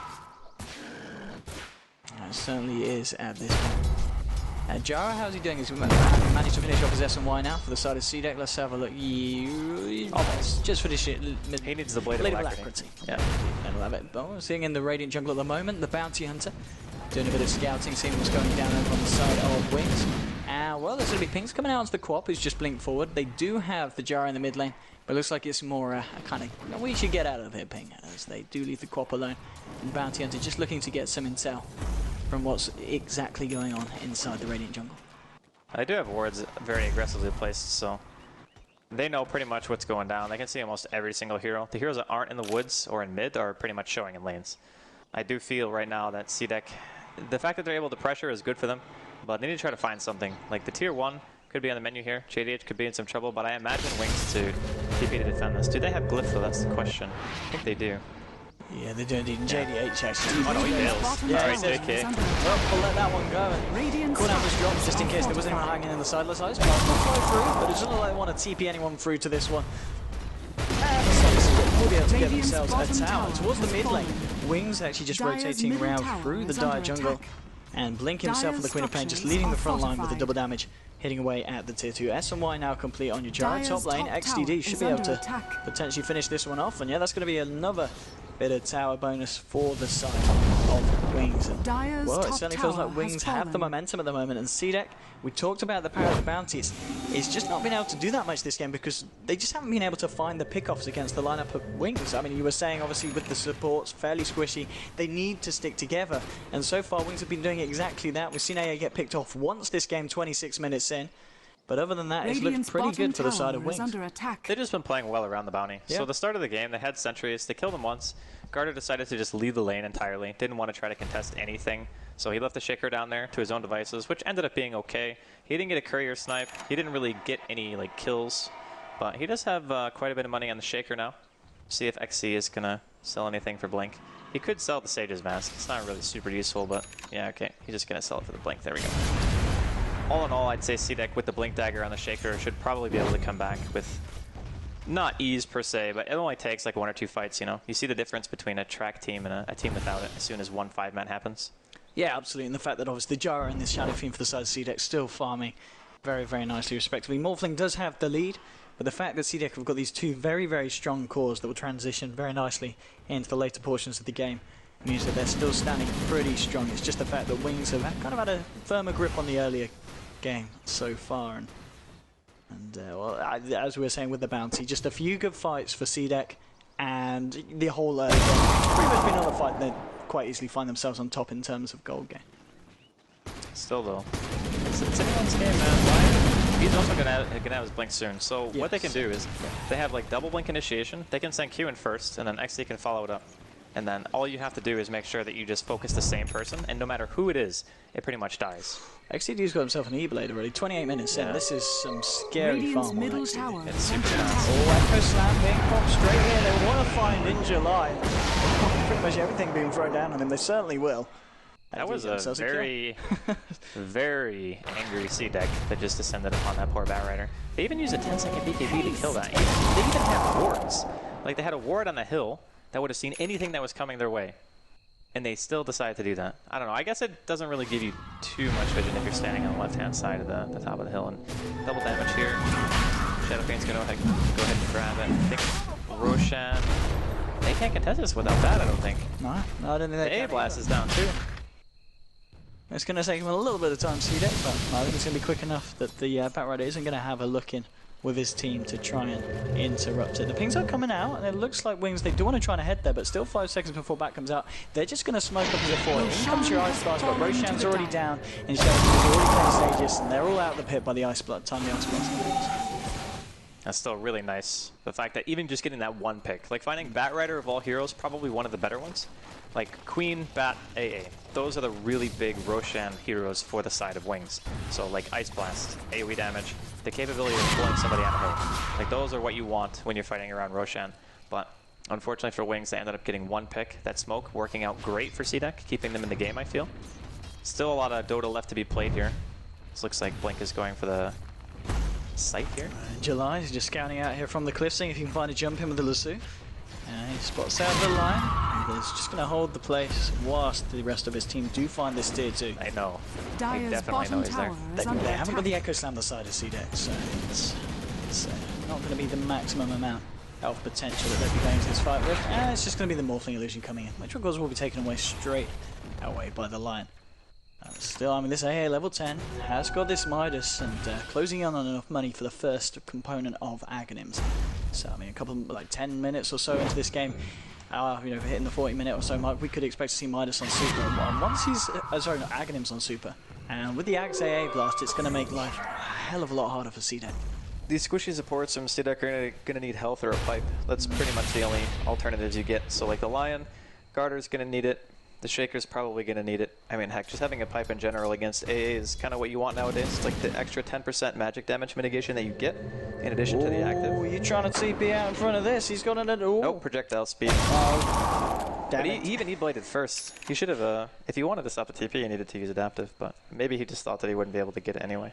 It certainly is at this point. Jara, how's he doing? He's managed to finish off his S&Y now for the side of CDEC. Let's have a look. Almost. Just finish it. He needs the Blade of Alacrity. Yeah. I love it. Oh, seeing in the Radiant jungle at the moment, the Bounty Hunter. Doing a bit of scouting, seeing what's going down over on the side of Wings. Well, there's going to be pings coming out onto the Quap, who's just blinked forward. They do have the Jara in the mid lane, but it looks like it's more a kind of, we should get out of here ping, as they do leave the Quap alone. And Bounty Hunter just looking to get some intel from what's exactly going on inside the Radiant jungle. I do have wards very aggressively placed, so they know pretty much what's going down. They can see almost every single hero. The heroes that aren't in the woods or in mid are pretty much showing in lanes. I do feel right now that CDEC, the fact that they're able to pressure is good for them, but they need to try to find something. Like the tier 1 could be on the menu here. JDH could be in some trouble, but I imagine Wings to TP to defend this. Do they have Glyph though? That's the question. I think they do. Yeah, they do indeed. JDH actually. Oh no, he fails. Yeah, he says, okay. Well, we'll let that one go. Cooldown was dropped just in case there was anyone hanging in the sideless eyes. But it doesn't look like they want to TP anyone through to this one. And so will be able to get themselves a tower towards the mid lane. Wings actually just rotating around through the Dire jungle. And Blink himself and the Queen of Pain just leading the front line with the double damage, hitting away at the tier 2. S&Y now complete on your Jara top lane. XDD should be able to potentially finish this one off. And yeah, that's going to be another bit of tower bonus for the side of Wings. And, well, it certainly feels like Wings have the momentum at the moment. And CDEC, we talked about the power of the bounties. It's just not been able to do that much this game because they just haven't been able to find the pickoffs against the lineup of Wings. I mean, you were saying, obviously, with the supports fairly squishy, they need to stick together. And so far, Wings have been doing exactly that. We've seen AA get picked off once this game, 26 minutes in. But other than that, it's looked pretty good for the side of Wings. They've just been playing well around the bounty. Yeah. So the start of the game, they had sentries. They killed them once. Garter decided to just leave the lane entirely. Didn't want to try to contest anything. So he left the Shaker down there to his own devices, which ended up being okay. He didn't get a courier snipe. He didn't really get any kills. But he does have quite a bit of money on the Shaker now. See if XC is going to sell anything for Blink. He could sell the Sage's Mask. It's not really super useful, but yeah, okay. He's just going to sell it for the Blink. There we go. All in all, I'd say CDEC with the Blink Dagger on the Shaker should probably be able to come back with not ease per se, but it only takes like 1 or 2 fights, you know? You see the difference between a track team and a team without it as soon as 1 5-man happens. Yeah, absolutely, and the fact that obviously Jara and this Shadow Fiend for the side of CDEC still farming very, very nicely, respectively. Morphling does have the lead, but the fact that CDEC have got these 2 very, very strong cores that will transition very nicely into the later portions of the game means that they're still standing pretty strong. It's just the fact that Wings have kind of had a firmer grip on the earlier game so far, and well, as we were saying with the bounty, just a few good fights for CDEC, and the whole game pretty much been another fight. They quite easily find themselves on top in terms of gold game. Still though, it's anyone's game, man. Why? He's also gonna have his blink soon. So what they can do is they have like double blink initiation. They can send Q in first, and then XD can follow it up. And then all you have to do is make sure that you just focus the same person, and no matter who it is, it pretty much dies. XD's got himself an E-Blade already. 28 minutes in. This is some scary farm on XD. It's super fast. Oh, Echo Slam being popped straight here. They want to find in July. Pretty much everything being thrown down on him. They certainly will. That was a very, very angry CDEC that just descended upon that poor Batrider. They even used a 10-second BKB to kill that. They even had wards. Like, they had a ward on the hill that would have seen anything that was coming their way. And they still decided to do that. I don't know. I guess it doesn't really give you too much vision if you're standing on the left-hand side of the top of the hill. And double damage here. Shadowfiend's going to go ahead and grab it. I think Roshan... They can't contest this without that, I don't think. No, I don't think they can. The A-Blast is down, too. It's going to take him a little bit of time to see that, but I think it's going to be quick enough that the Batrider isn't going to have a look in with his team to try and interrupt it. The pings are coming out, and it looks like Wings, they do want to try and head there, but still 5 seconds before Bat comes out. They're just going to smoke up as a 4. In comes your Ice Blast, but Roshan's already down, and Shadowfiend's already playing stages, and they're all out of the pit by the Ice Blast, time the Ice Blast. That's still really nice. The fact that even just getting that one pick, like finding Batrider of all heroes, probably one of the better ones. Like Queen, Bat, AA. Those are the really big Roshan heroes for the side of Wings. So like Ice Blast, AoE damage, the capability of pulling somebody out of hole. Like those are what you want when you're fighting around Roshan. But unfortunately for Wings, they ended up getting one pick. That smoke working out great for CDEC, keeping them in the game, I feel. Still a lot of Dota left to be played here. This looks like Blink is going for the site here. July is just scouting out here from the cliff, seeing if he can find a jump in with the Lasso. He spots out the line, and he's just going to hold the place whilst the rest of his team do find this tier 2. I know. Dyer's I definitely know he's there. They haven't got the Echo Slam the side of CDEC, so it's not going to be the maximum amount of potential that they'll be going to this fight with. And it's just going to be the Morphling Illusion coming in, which of course will be taken away straight away by the line. Still, I mean, this AA level 10 has got this Midas and closing in on enough money for the first component of Aghanims. So, I mean, a couple, like 10 minutes or so into this game, you know, hitting the 40-minute or so mark, we could expect to see Midas on Super. And once he's, sorry, not Aghanims on Super. And with the Axe AA Blast, it's going to make life a hell of a lot harder for CDEC. These squishy supports from CDEC are going to need health or a pipe. That's pretty much the only alternatives you get. So, like the Lion, Garter's going to need it. The Shaker's probably going to need it. I mean, heck, just having a pipe in general against AA is kind of what you want nowadays. It's like the extra 10% magic damage mitigation that you get in addition to the active. Oh, you trying to TP out in front of this? He's got an... Nope, projectile speed. But he even E-bladed first. He should have, if you wanted to stop the TP, you needed to use adaptive, but maybe he just thought that he wouldn't be able to get it anyway.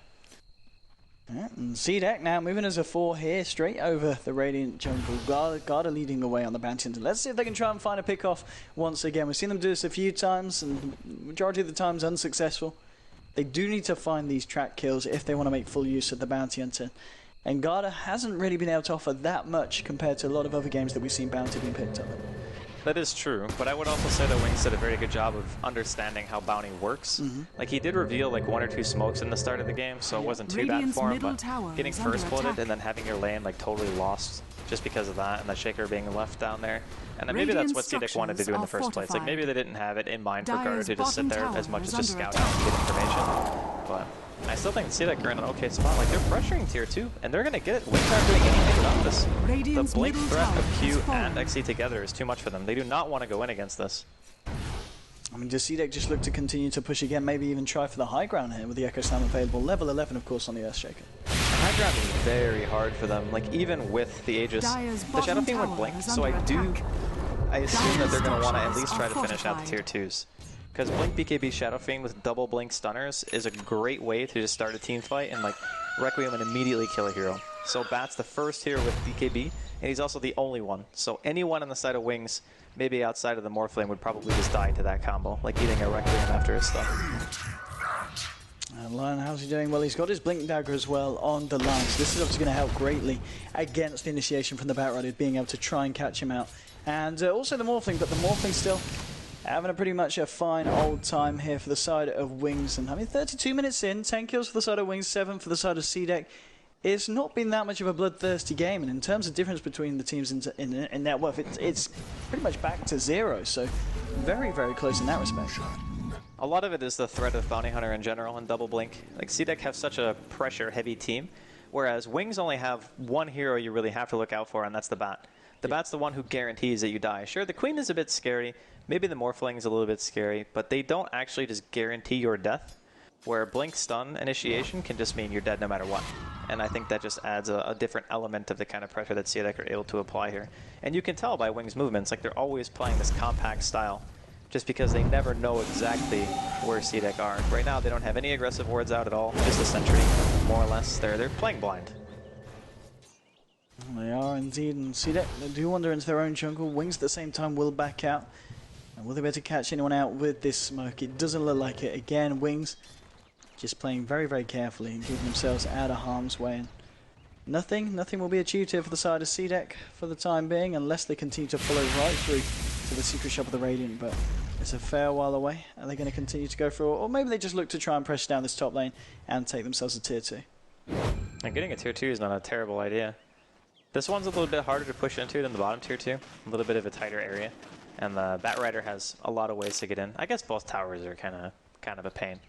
Yeah, and CDEC now moving as a 4 here, straight over the Radiant jungle. Garda leading the way on the Bounty Hunter. Let's see if they can try and find a pick off once again. We've seen them do this a few times, and the majority of the times unsuccessful. They do need to find these track kills if they want to make full use of the Bounty Hunter. And Garda hasn't really been able to offer that much compared to a lot of other games that we've seen Bounty being picked up. That is true, but I would also say that Wings did a very good job of understanding how Bounty works. Like, he did reveal like 1 or 2 smokes in the start of the game, so it wasn't too bad for him, but getting first blooded and then having your lane like totally lost just because of that, and the Shaker being left down there. And then maybe that's what CDEC wanted to do in the first place. Like, maybe they didn't have it in mind for Garter to just sit there as much as just scout out and get information. But I still think CDEC are in an okay spot. Like, they're pressuring tier 2, and they're going to get it. Wings aren't doing anything about this. The blink threat of Q and XC together is too much for them. They do not want to go in against this. I mean, does CDEC just look to continue to push again, maybe even try for the high ground here with the Echo Slam available? Level 11, of course, on the Earthshaker. High ground is very hard for them. Like, even with the Aegis, the Shadowfiend went Blink, so I assume that they're going to want to at least try to finish out the tier 2s. Because Blink BKB Shadowfiend with double Blink stunners is a great way to just start a team fight and like Requiem and immediately kill a hero. So Bat's the first hero with BKB, and he's also the only one. So anyone on the side of Wings, maybe outside of the Morphling, would probably just die to that combo, like eating a Requiem after his stun. Lion, how's he doing? Well, he's got his Blink Dagger as well on the line, so this is obviously going to help greatly against the initiation from the Batrider, being able to try and catch him out. And also the Morphling, but the Morphling still having a pretty much a fine old time here for the side of Wings. And I mean, 32 minutes in, 10 kills for the side of Wings, 7 for the side of CDEC. it's not been that much of a bloodthirsty game, and in terms of difference between the teams in net worth, it's pretty much back to 0, so very, very close in that respect. A lot of it is the threat of Bounty Hunter in general and Double Blink. Like, CDEC have such a pressure-heavy team, whereas Wings only have one hero you really have to look out for, and that's the Bat. The Bat's the one who guarantees that you die. Sure, the Queen is a bit scary, maybe the Morphling is a little bit scary, but they don't actually just guarantee your death, where Blink Stun Initiation can just mean you're dead no matter what. And I think that just adds a different element of the kind of pressure that CDEC are able to apply here. And you can tell by Wings' movements, like they're always playing this compact style, just because they never know exactly where CDEC are. Right now, they don't have any aggressive wards out at all, just a sentry, more or less. They're playing blind. They are indeed, and CDEC, they do wander into their own jungle. Wings at the same time will back out. And will they be able to catch anyone out with this smoke? It doesn't look like it. Again, Wings just playing very, very carefully and keeping themselves out of harm's way. And nothing will be achieved here for the side of CDEC for the time being, unless they continue to follow right through to the secret shop of the Radiant. But it's a fair while away. Are they going to continue to go through, or maybe they just look to try and press down this top lane and take themselves a tier 2? And getting a tier 2 is not a terrible idea. This one's a little bit harder to push into than the bottom tier 2. A little bit of a tighter area. And the Batrider has a lot of ways to get in. I guess both towers are kind of a pain.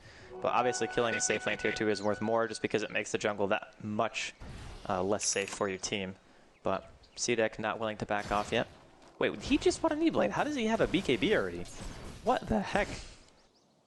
But obviously killing a safe lane tier 2 is worth more just because it makes the jungle that much less safe for your team. But CDEC not willing to back off yet. Wait, he just bought a knee blade. How does he have a BKB already? What the heck?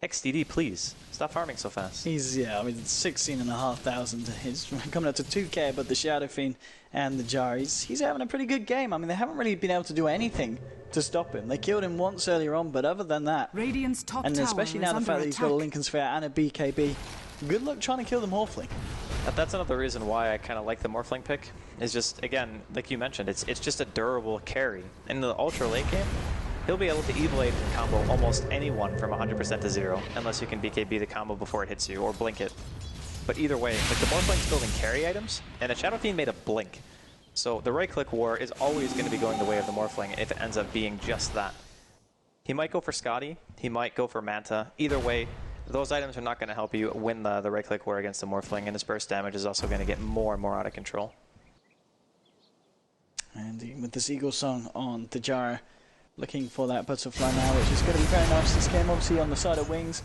XDD, please. Stop farming so fast. He's, yeah, I mean, 16,500. He's coming up to 2k, but the Shadow Fiend and the Jar, he's having a pretty good game. I mean, they haven't really been able to do anything to stop him. They killed him once earlier on, but other than that, Radiant's top and especially now the fact that he's got a Lincoln Sphere and a BKB, good luck trying to kill the Morphling. That's another reason why I kind of like the Morphling pick. Is just, again, like you mentioned, it's just a durable carry. In the ultra late game, he'll be able to E-Blade combo almost anyone from 100% to 0, unless you can BKB the combo before it hits you, or blink it. But either way, like the Morphling's building carry items, and the Shadow Fiend made a blink. So the right-click war is always going to be going the way of the Morphling if it ends up being just that. He might go for Scotty, he might go for Manta. Either way, those items are not going to help you win the right-click war against the Morphling, and his burst damage is also going to get more and more out of control. And with this Eagle Song on the Jar, looking for that butterfly now, which is going to be very nice this game. Obviously on the side of Wings,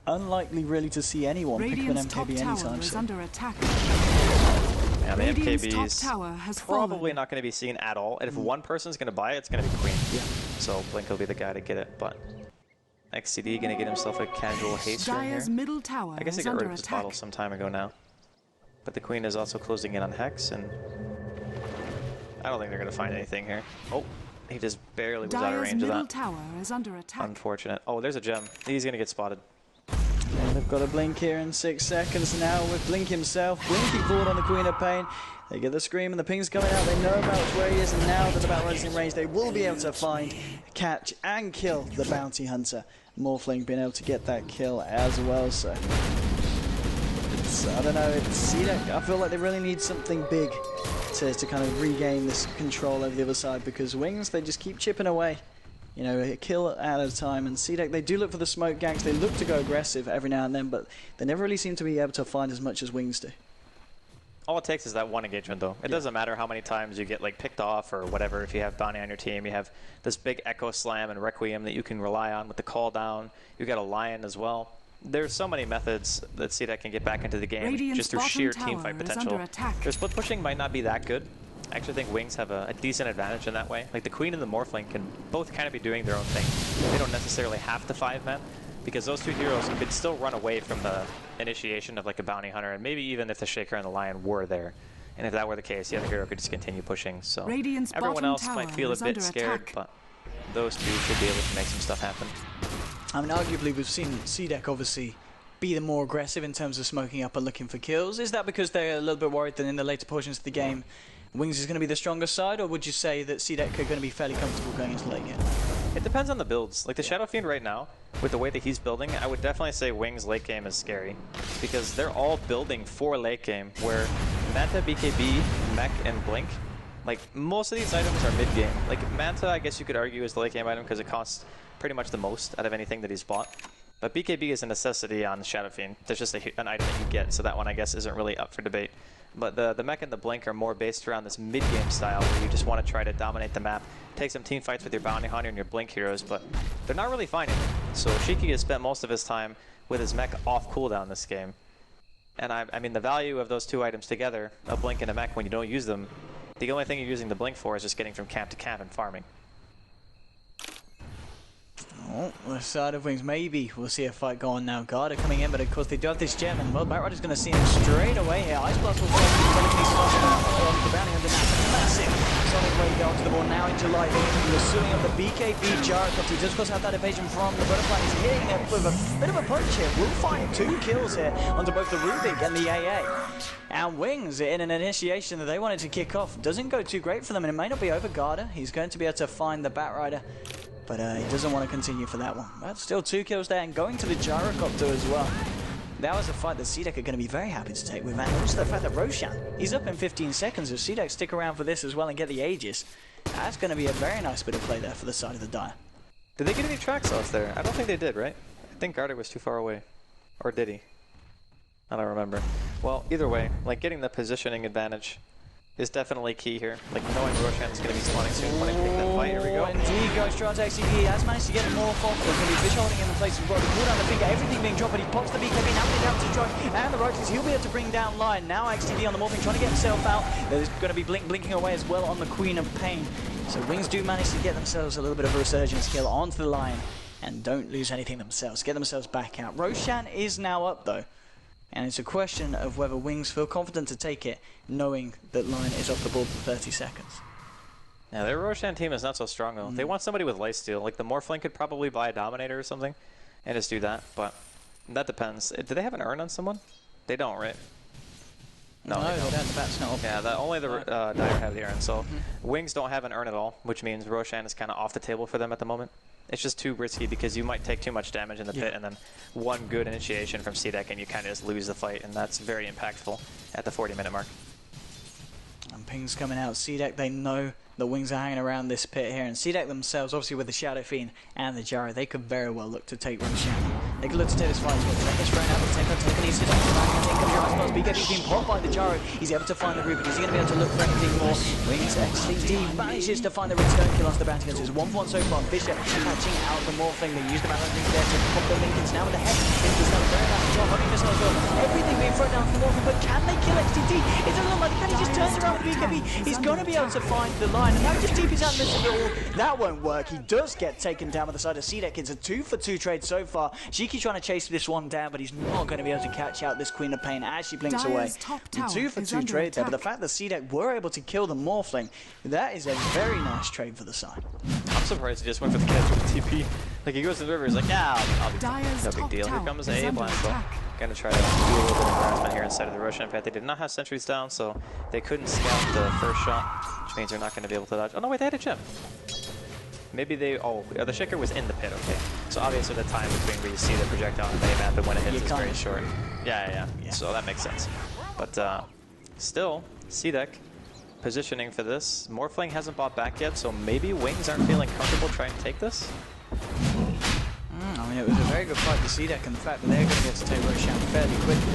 unlikely really to see anyone pick up an MKB anytime soon. Under attack. Yeah, the MKB is probably fallen. not going to be seen at all. And if one person's going to buy it, it's going to be Queen. Yeah. So Blink will be the guy to get it. But XCD going to get himself a casual haste right here. Middle tower I guess he got rid of his bottle some time ago now. But the Queen is also closing in on Hex, and I don't think they're going to find anything here. Oh. He just barely was out of range of that. Tower is under attack. Unfortunate. Oh, there's a gem. He's going to get spotted. And they've got a Blink here in 6 seconds now with Blink himself. Blinking forward on the Queen of Pain. They get the scream and the ping's coming out. They know about where he is, and now that the Battle is in range, they will be able to find, catch, and kill the Bounty Hunter. Morphling being able to get that kill as well, so I don't know, it's CDEC. I feel like they really need something big to kind of regain this control over the other side, because Wings, they just keep chipping away, you know, a kill at a time. And CDEC, they do look for the smoke ganks, they look to go aggressive every now and then, but they never really seem to be able to find as much as Wings do. All it takes is that one engagement, though. It doesn't matter how many times you get like picked off or whatever. If you have Bounty on your team, you have this big Echo Slam and Requiem that you can rely on with the call down. You got a Lion as well. There's so many methods that CDEC can get back into the game Radiant's just through sheer teamfight potential. Their split pushing might not be that good. I actually think Wings have a decent advantage in that way. Like the Queen and the Morphling can both kind of be doing their own thing. They don't necessarily have to 5-man, because those two heroes could still run away from the initiation of like a Bounty Hunter, and maybe even if the Shaker and the Lion were there. And if that were the case, the other hero could just continue pushing. So everyone else might feel a bit scared, but those two should be able to make some stuff happen. I mean, arguably, we've seen CDEC obviously be the more aggressive in terms of smoking up and looking for kills. Is that because they're a little bit worried that in the later portions of the game, Wings is going to be the stronger side, or would you say that CDEC are going to be fairly comfortable going into late game? It depends on the builds. Like the Shadow Fiend right now, with the way that he's building, I would definitely say Wings late game is scary, because they're all building for late game, where Manta, BKB, Mech, and Blink, like most of these items are mid game. Like Manta, I guess you could argue is the late game item because it costs pretty much the most out of anything that he's bought. But BKB is a necessity on Shadow Fiend. There's just an item that you get, so that one I guess isn't really up for debate. But the mech and the blink are more based around this mid-game style where you just want to try to dominate the map, take some team fights with your bounty hunter and your blink heroes, but they're not really finding it. So Shiki has spent most of his time with his mech off cooldown this game. And I mean, the value of those two items together, a blink and a mech, when you don't use them, the only thing you're using the blink for is just getting from camp to camp and farming. Oh, the side of Wings, maybe we'll see a fight go on now. Garda coming in, but of course they do have this gem, and well, Batrider's going to see him straight away here. Ice Blast will fall on the bounty hunter now. Massive solid way down to the ball now in July. They're pursuing up the BKB Jericho. He just goes have that evasion from the Butterfly. He's hitting it with a bit of a punch here. We'll find 2 kills here onto both the Rubik and the AA. And Wings, in an initiation that they wanted to kick off, doesn't go too great for them, and it may not be over Garda. He's going to be able to find the Batrider, but he doesn't want to continue for that one. But still 2 kills there, and going to the Gyrocopter as well. That was a fight that CDEC are going to be very happy to take with, and also the fact that Roshan, he's up in 15 seconds. If CDEC stick around for this as well and get the Aegis, that's going to be a very nice bit of play there for the side of the Dire. Did they get any track cells there? I don't think they did, right? I think Garda was too far away. Or did he? I don't remember. Well, either way, like getting the positioning advantage is definitely key here. Like knowing Roshan is going to be spawning soon when I take that fight. Here we go. Indeed, goes straight to XCD. Has managed to get more fog. There's going to be Fish holding in the place as well. The cooldown, the finger, everything being dropped, but he pops the BKB. Now he's down to Joy. And the Roaches, he'll be able to bring down line. Now XTD on the Morphing, trying to get himself out. There's going to be blinking away as well on the Queen of Pain. So Wings do manage to get themselves a little bit of a resurgence kill onto the line and don't lose anything themselves. Get themselves back out. Roshan is now up though. And it's a question of whether Wings feel confident to take it, knowing that line is off the board for 30 seconds. Yeah, their Roshan team is not so strong though. They want somebody with lifesteal. Like the Morphling could probably buy a Dominator or something and just do that, but that depends. Do they have an urn on someone? They don't, right? No, they don't. The bat's not up. Yeah, only the Dire have the urn. So Wings don't have an urn at all, which means Roshan is kind of off the table for them at the moment. It's just too risky because you might take too much damage in the pit, and then one good initiation from CDEC and you kind of just lose the fight, and that's very impactful at the 40-minute mark. And ping's coming out. CDEC, they know the Wings are hanging around this pit here, and CDEC themselves, obviously with the Shadow Fiend and the Gyro, they could very well look to take Roshan. They could look to take this fight as well. Take this round out, but take easy down the back, and take comes your Ice Blast. BKB's being popped by the Gyro. He's able to find the Rubik. Is he going to be able to look for anything more? Wings XCD manages to find the return kill onto the bounty hunters. 1-1 so far. Fisher catching out the Morphling. They use the Maladies there to pop the Lincolns now with the head. Lincoln's done a very nice job. Hunting missile as well. Everything being thrown down from the Morphling, but can they kill XTD? It doesn't look like it. Then he just turns around with the BKB. He's going to be able to find the line, and now he just TP's out missing it all. That won't work. He does get taken down by the side of CDEC. It's a 2-for-2 trade so far. Shiki trying to chase this one down, but he's not going to be able to catch out this Queen of Pain as she blinks away. 2-for-2 trade there, but the fact that CDEC were able to kill the Morphling, that is a very nice trade for the side. I'm surprised he just went for the catch with the TP. Like he goes to the river, he's like, yeah, I'll be fine. No big deal. Here comes a blast. Gonna try to do a little bit of harassment here inside of the Roshan pit. They did not have sentries down, so they couldn't scout the first shot, which means they're not going to be able to dodge. Oh no, wait, they had a gem. Maybe they. Oh, the Shaker was in the pit. Okay, so obviously the time between where you see the projectile on the map and when it hits is very short. Yeah. So that makes sense. But still, CDEC positioning for this. Morphling hasn't bought back yet, so maybe Wings aren't feeling comfortable trying to take this. I mean, it was a very good fight for CDEC, and the fact that they're going to get to take Roshan fairly quickly.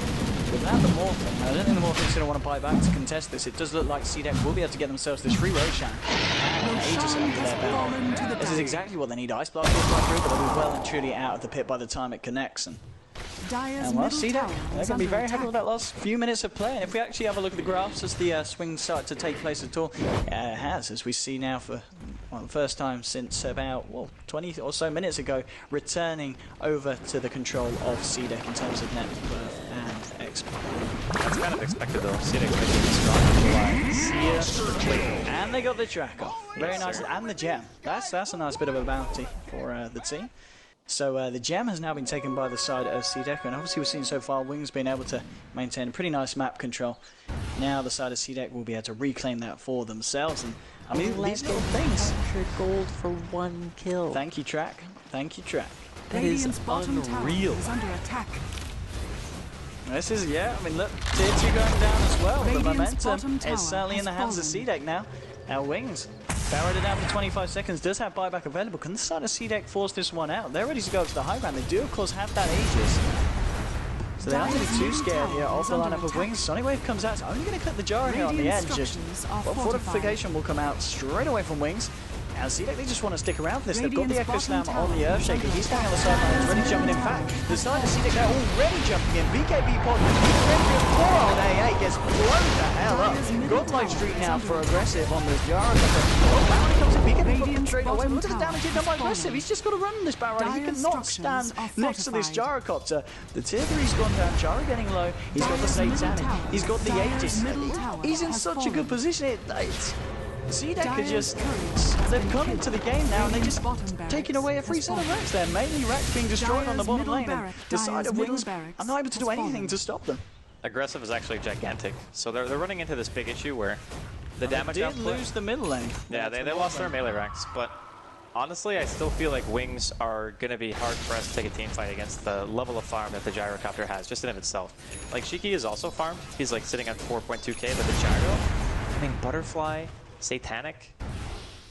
Without the Morphling, I don't think the Morphling's going to want to buy back to contest this. It does look like CDEC will be able to get themselves this free Roshan. Aegis under their belt. This is exactly what they need. Ice Blast will fly through, but they'll be well and truly out of the pit by the time it connects. And well, CDEC, they're going to be very happy with that last few minutes of play. And if we actually have a look at the graphs as the swing started to take place at all, it has, as we see now for the first time since about 20 or so minutes ago, returning over to the control of CDEC in terms of net worth and XP. That's kind of expected though. CDEC making a strong July. And they got the track off. Very nice. And the gem. That's a nice bit of a bounty for the team. So the gem has now been taken by the side of CDEC, and obviously we've seen so far Wings being able to maintain a pretty nice map control. Now the side of CDEC will be able to reclaim that for themselves, and I mean these little things. 100 gold for 1 kill. Thank you, Track. Thank you, Track. That is unreal. Is under attack. This is, I mean look, tier 2 going down as well. The momentum is certainly in the hands of CDEC now. Now Wings. Barrett down for 25 seconds, does have buyback available. Can the side of CDEC force this one out? They're ready to go to the high ground. They do, of course, have that Aegis. So they aren't going to be too scared here of the lineup of Wings. Sonic Wave comes out. It's only going to clip the Gyro here on the edge. Fortification will come out straight away from Wings. And CDEC, they just want to stick around for this. They've got the Echo Slam on the Earthshaker. He's standing on the sidelines, ready to jump in. In fact, the side of CDEC, they're already jumping in. BKB pod, poor old AA gets blown the hell up. Godlike Street now for Aggressive on the Gyro. Oh, Bounty comes in. BKB pod straight away. Look at the damage here done by Aggressive. He's just got to run this barrel. He cannot stand next to this Gyrocopter. The tier 3's gone down. Gyro getting low. He's got the Satanic. He's got the Aegis. He's in such a good position. CDEC are just, they've come into the game now and they're just taking away a free set of Rex there. Mainly Rex being destroyed on the bottom lane, and the side of Wings are not able to do anything to stop them. Aggressive is actually gigantic, so they're running into this big issue where the damage output... They did lose the middle lane. Yeah, they lost their melee ranks, but honestly, I still feel like Wings are going to be hard-pressed to take a team fight against the level of farm that the Gyrocopter has, just in of itself. Like, Shiki is also farmed. He's like sitting at 4.2k, but the Gyro, I mean, Butterfly, Satanic,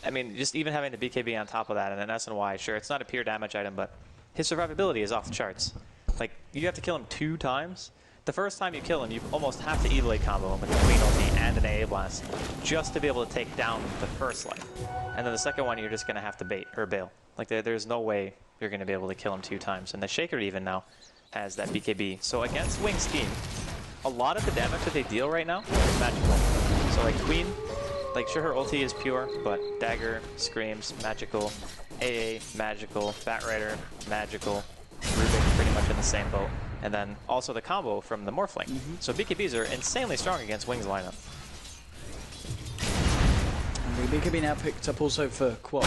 I mean, just even having the BKB on top of that, and then SNY, sure, it's not a pure damage item, but his survivability is off the charts. Like, you have to kill him 2 times. The first time you kill him, you almost have to Evilate combo him with a Queen ulti and an AA blast just to be able to take down the first life. And then the second one, you're just going to have to bait or bail. Like, there's no way you're going to be able to kill him 2 times. And the Shaker even now has that BKB. So against Wings team, a lot of the damage that they deal right now is magical. So like Queen, like sure her ulti is pure, but Dagger, Screams, magical, AA, magical, Batrider, magical, Rubik pretty much in the same boat. And then also the combo from the Morphling. So BKBs are insanely strong against Wings lineup. And the BKB now picked up also for quad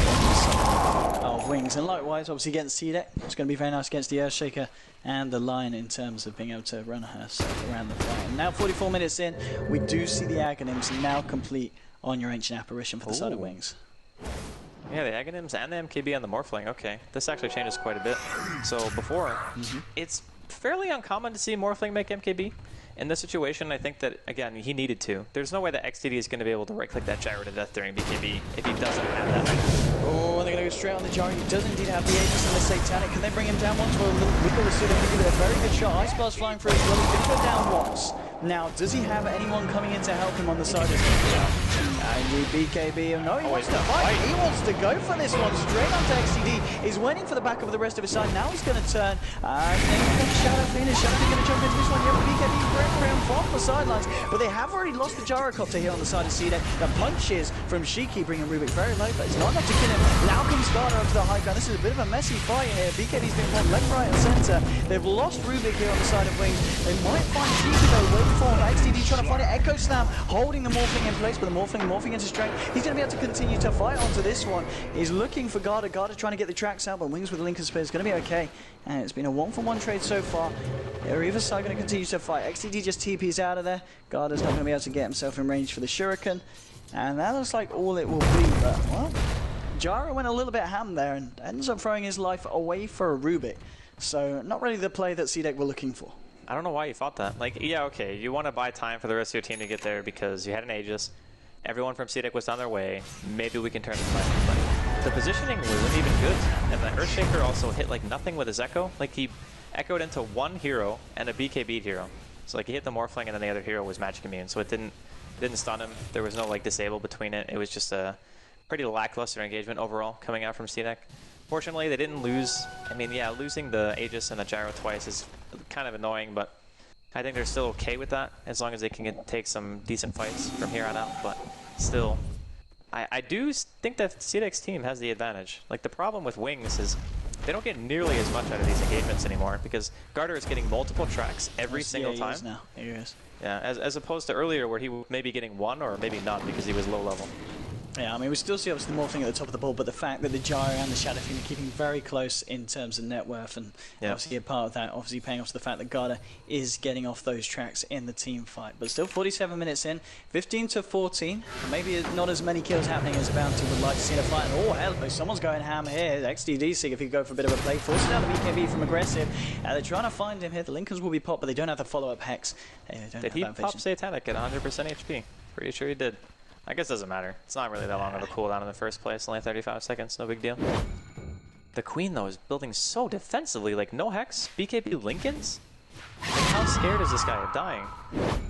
of Wings. And likewise, obviously against CDEC, it's going to be very nice against the Earthshaker and the Lion in terms of being able to run herself around the fight. And now 44 minutes in, we do see the Aghanims now complete on your Ancient Apparition for the side of Wings. Yeah, the Aghanims and the MKB on the Morphling. Okay, this actually changes quite a bit. So before, it's fairly uncommon to see Morphling make MKB. In this situation, I think that, again, he needed to. There's no way that XTD is going to be able to right-click that Gyro to death during BKB if he doesn't have that item. Oh, and they're going to go straight on the Gyro. He does indeed have the Aegis and the Satanic. Can they bring him down once? Well, a little wiggle is still going to give it a very good shot. Ice Blast flying through as well. He's going to go down once. Now, does he have anyone coming in to help him on the side of his and the BKB, no, he wants to fight. He wants to go for this one straight onto XTD. He's waiting for the back of the rest of his side. Now he's going to turn. And then comes Shadow Phoenix. Shadow going to jump into this one. You have a BKB breaking around from the sidelines. But they have already lost the Gyrocopter here on the side of CDEC. The punches from Shiki bringing Rubik very low, but it's not enough to kill him. Now comes Garda up to the high ground. This is a bit of a messy fight here. BKB's been fought left, right, and center. They've lost Rubik here on the side of Wings. They might find Shiki though. Wait for him. XTD trying to find it. Echo Slam holding the Morphling in place, but the Morphling morphing into strength. He's going to be able to continue to fight onto this one. He's looking for Garda. Garda trying to get the tracks out, but Wings with Lincoln Spear is going to be okay. And it's been a 1-for-1 trade so far. They're either side going to continue to fight. XTD just TP's out of there. Garda's not going to be able to get himself in range for the Shuriken. And that looks like all it will be. But, well, Gyro went a little bit ham there and ends up throwing his life away for a Rubik. So not really the play that CDEC were looking for. I don't know why you thought that. Like, yeah, okay, you want to buy time for the rest of your team to get there because you had an Aegis. Everyone from CDEC was on their way. Maybe we can turn the fight. But the positioning wasn't even good. And the Earthshaker also hit like nothing with his Echo. Like he echoed into one hero and a BKB hero. So like he hit the Morphling and then the other hero was magic immune. So it didn't stun him. There was no like disable between it. It was just a pretty lackluster engagement overall coming out from CDEC. Fortunately, they didn't lose. I mean, yeah, losing the Aegis and the Gyro twice is kind of annoying, but I think they're still okay with that as long as they can take some decent fights from here on out. But still, I do think that CDEC's team has the advantage. Like, the problem with Wings is they don't get nearly as much out of these engagements anymore because Garter is getting multiple tracks every single time. Now. He is. Yeah, as opposed to earlier where he may be getting one or maybe none because he was low level. Yeah, I mean, we still see obviously the Morphling at the top of the board, but the fact that the Gyro and the Shadow Fiend are keeping very close in terms of net worth, and obviously a part of that, obviously paying off to the fact that Garda is getting off those tracks in the team fight. But still 47 minutes in, 15-14, maybe not as many kills happening as Bounty would like to see in a fight. Oh, hell, someone's going ham here. XTD seeing if he could go for a bit of a play, forcing down the BKB from Aggressive. They're trying to find him here. The Lincolns will be popped, but they don't have the follow-up Hex. Did he pop Satanic at 100% HP? Pretty sure he did. I guess it doesn't matter. It's not really that long of a cooldown in the first place. Only 35 seconds. No big deal. The Queen, though, is building so defensively. Like, no Hex, BKB Lincolns. Like, how scared is this guy of dying?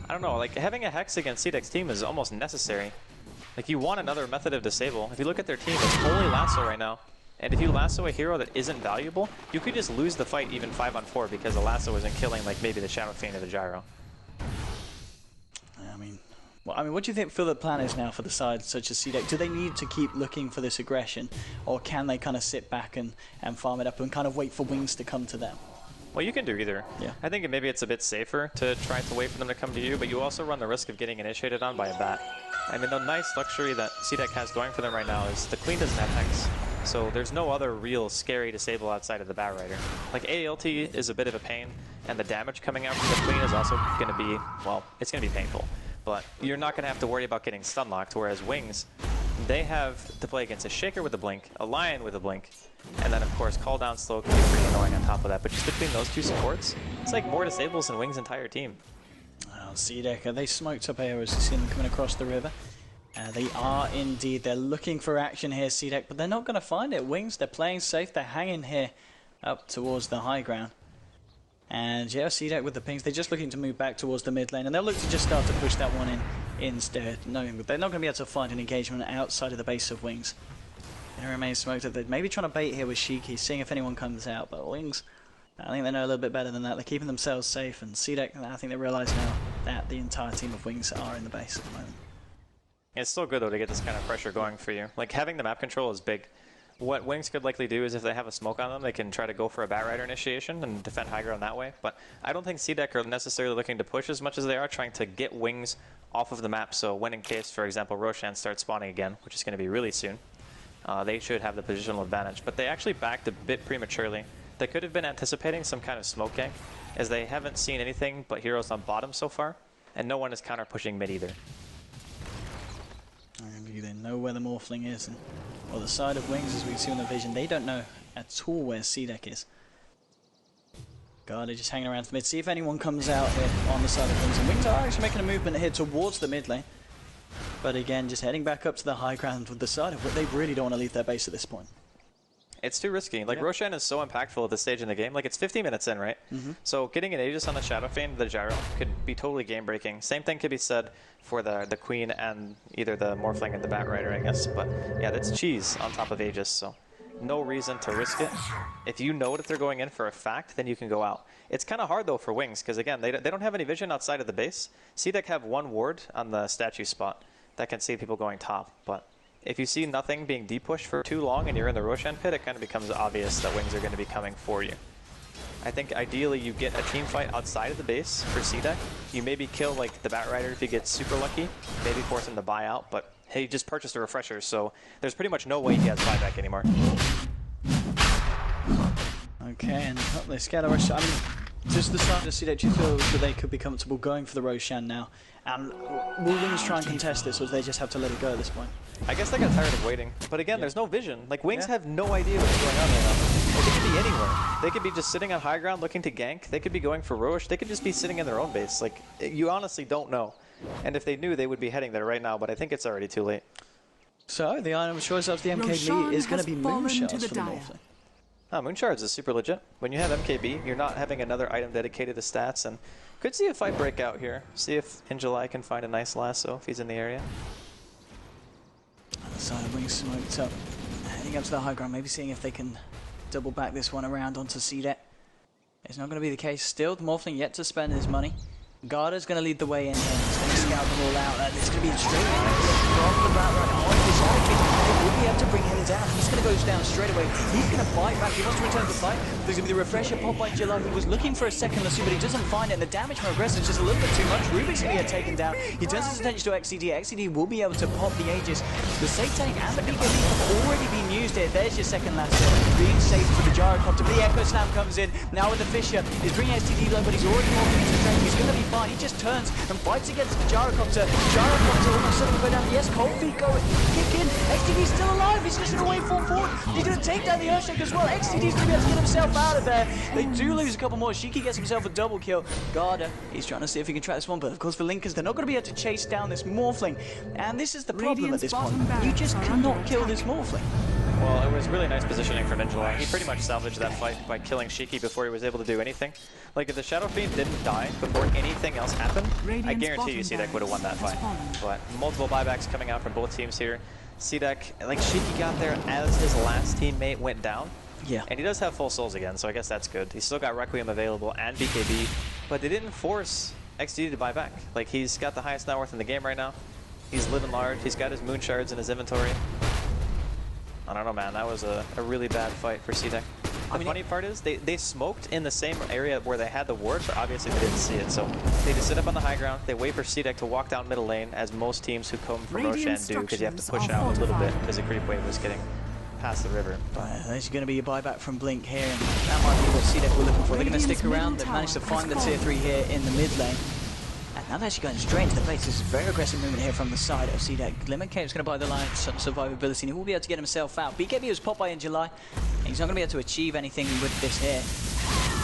I don't know, like having a Hex against CDEC's team is almost necessary. Like you want another method of disable. If you look at their team, it's only lasso right now. And if you lasso a hero that isn't valuable, you could just lose the fight even 5-on-4 because the lasso isn't killing like maybe the Shadow Fiend or the Gyro. I mean, what do you feel the plan is now for the side such as CDEC? Do they need to keep looking for this aggression, or can they kind of sit back and farm it up and kind of wait for Wings to come to them? Well, you can do either. Yeah. I think maybe it's a bit safer to try to wait for them to come to you, but you also run the risk of getting initiated on by a bat. I mean, the nice luxury that CDEC has going for them right now is the Queen doesn't have Hex. So there's no other real scary disable outside of the Bat Rider. Like ALT is a bit of a pain, and the damage coming out from the Queen is also going to be, well, it's going to be painful. But you're not going to have to worry about getting stun locked, whereas Wings, they have to play against a Shaker with a Blink, a Lion with a Blink, and then of course Call Down Slow can be pretty annoying on top of that. But just between those two supports, it's like more disables than Wings' entire team. Well, CDEC, they smoked up here as you see them coming across the river. They are indeed, they're looking for action here, CDEC, but they're not going to find it. Wings, they're playing safe, they're hanging here up towards the high ground. And yeah, CDEC with the pings, they're just looking to move back towards the mid lane, and they'll look to just start to push that one in instead, knowing that they're not going to be able to find an engagement outside of the base of Wings. They remain smoked up. They're maybe trying to bait here with Shiki, seeing if anyone comes out, but Wings, I think they know a little bit better than that. They're keeping themselves safe, and CDEC, I think they realise now that the entire team of Wings are in the base at the moment. It's still good though to get this kind of pressure going for you. Like having the map control is big. What Wings could likely do is if they have a smoke on them, they can try to go for a Bat Rider initiation and defend high ground that way. But I don't think CDEC are necessarily looking to push as much as they are trying to get Wings off of the map. So when in case, for example, Roshan starts spawning again, which is going to be really soon, they should have the positional advantage. But they actually backed a bit prematurely. They could have been anticipating some kind of smoke gank, as they haven't seen anything but heroes on bottom so far, and no one is counter pushing mid either. They know where the Morphling is, and well, the side of Wings, as we see on the vision, they don't know at all where CDEC is. God, they're just hanging around the mid. See if anyone comes out here on the side of Wings. And Wings are actually making a movement here towards the mid lane. But again, just heading back up to the high ground with the side of what they really don't want to leave their base at this point. It's too risky. Like, Roshan is so impactful at this stage in the game. Like, it's 50 minutes in, right? So getting an Aegis on the Shadow Fiend, the Gyro, could be totally game-breaking. Same thing could be said for the Queen and either the Morphling and the Bat Rider, I guess. But yeah, that's cheese on top of Aegis, so no reason to risk it. If you know that they're going in for a fact, then you can go out. It's kind of hard, though, for Wings, because, again, they don't have any vision outside of the base. CDEC have one ward on the statue spot that can see people going top, but if you see nothing being de-pushed for too long and you're in the Roshan pit, it kind of becomes obvious that Wings are going to be coming for you. I think ideally you get a team fight outside of the base for CDEC. You maybe kill like the Bat Rider if you get super lucky, maybe force him to buy out, but hey, he just purchased a refresher, so there's pretty much no way he has buyback anymore. Okay, and they scatter Roshan. I mean, just the side of CDEC, you feel that they could be comfortable going for the Roshan now. And will Wings try and contest this, or do they just have to let it go at this point? I guess they got tired of waiting. But again, there's no vision. Like, Wings have no idea what's going on right now. Like, they could be anywhere. They could be just sitting on high ground looking to gank. They could be going for Roche. They could just be sitting in their own base. Like, you honestly don't know. And if they knew, they would be heading there right now, but I think it's already too late. So, the item of choice of the MKB is going to be Moonshards for the Morphling. Moonshards is super legit. When you have MKB, you're not having another item dedicated to stats, and could see a fight break out here. See if In July can find a nice lasso if he's in the area. The side of Wings smoked up. Heading up to the high ground, maybe seeing if they can double back this one around onto CDEC. It's not going to be the case. Still, the Morphling yet to spend his money. Garda's going to lead the way in here. He's going to scout them all out. And it's going to be a straight from the Bat Rider on his side. They will be able to bring him down. He's going to go down straight away. He's going to fight back. He wants to return to the fight. There's going to be the refresher pop by July. He was looking for a second lasso, but he doesn't find it. And the damage from Aggressor is just a little bit too much. Rubik's going to get taken down. He turns his attention to XCD. XCD will be able to pop the Aegis. The safe tank and the BKB have already been used here. There's your second lasso. Being safe for the Gyrocopter. But the Echo Slam comes in. Now with the Fisher. He's bringing STD low, but he's already morphing into strength. He's going to be fine. He just turns and fights against the Gyrocopter. Gyrocopter almost suddenly go down. Yes, Cold Feet go kick in. XTD's still alive. He's just going to wait forward. He's going to take down the Earthshake as well. XTD's going to be able to get himself out of there. They do lose a couple more. Shiki gets himself a double kill. Garda, he's trying to see if he can track this one, but of course for Linkers, they're not going to be able to chase down this Morphling. And this is the problem at this point. You just cannot kill this Morphling. Well, it was really nice positioning from Ninja. He pretty much salvaged that fight by killing Shiki before he was able to do anything. Like, if the Shadow Fiend didn't die before anything else happened, I guarantee you CDEC would have won that fight. But multiple buybacks coming out from both teams here. CDEC, like, Shiki got there as his last teammate went down. Yeah. And he does have full souls again, so I guess that's good. He's still got Requiem available and BKB, but they didn't force XD to buy back. Like, he's got the highest net worth in the game right now. He's living large. He's got his moon shards in his inventory. I don't know, man. That was a really bad fight for CDEC. The funny part is they smoked in the same area where they had the ward, but obviously they didn't see it. So they just sit up on the high ground. They wait for CDEC to walk down middle lane, as most teams who come from Roshan do, because you have to push out a little bit because the creep wave was getting past the river. There's going to be a buyback from Blink here, and that might be what CDEC were looking for. They're going to stick around. They've managed to find the tier 3 here in the mid lane. And now they're actually going straight into the base. This is a very aggressive movement here from the side of CDEC. Glimmer Cave's going to buy the line some survivability, and he will be able to get himself out. BKB was popped by in July, and he's not going to be able to achieve anything with this here.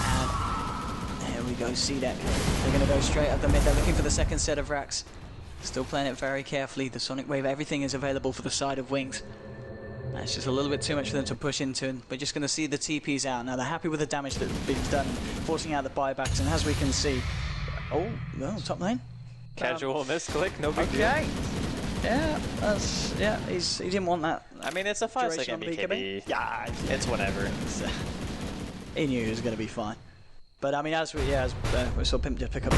And there we go, CDEC. They're going to go straight up the mid. They're looking for the second set of racks. Still playing it very carefully. The Sonic Wave, everything is available for the side of Wings. It's just a little bit too much for them to push into, and we're just going to see the TPs out. Now they're happy with the damage that's been done, forcing out the buybacks, and as we can see... Oh, no, top lane. Casual misclick, no big deal. Yeah, he didn't want that. I mean, it's a 5-second BKB. Yeah, it's whatever. He knew he was going to be fine. But I mean, as we saw Pimp just pick up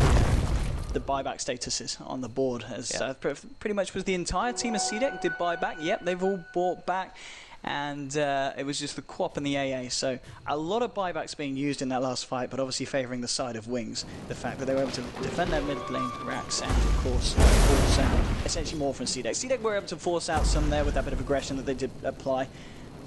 the buyback statuses on the board, as pretty much was the entire team of CDEC did buyback. Yep, they've all bought back. And it was just the QoP and the AA, so a lot of buybacks being used in that last fight, but obviously favouring the side of Wings. The fact that they were able to defend their mid lane racks and, of course, force out essentially more from CDEC. CDEC were able to force out some there with that bit of aggression that they did apply,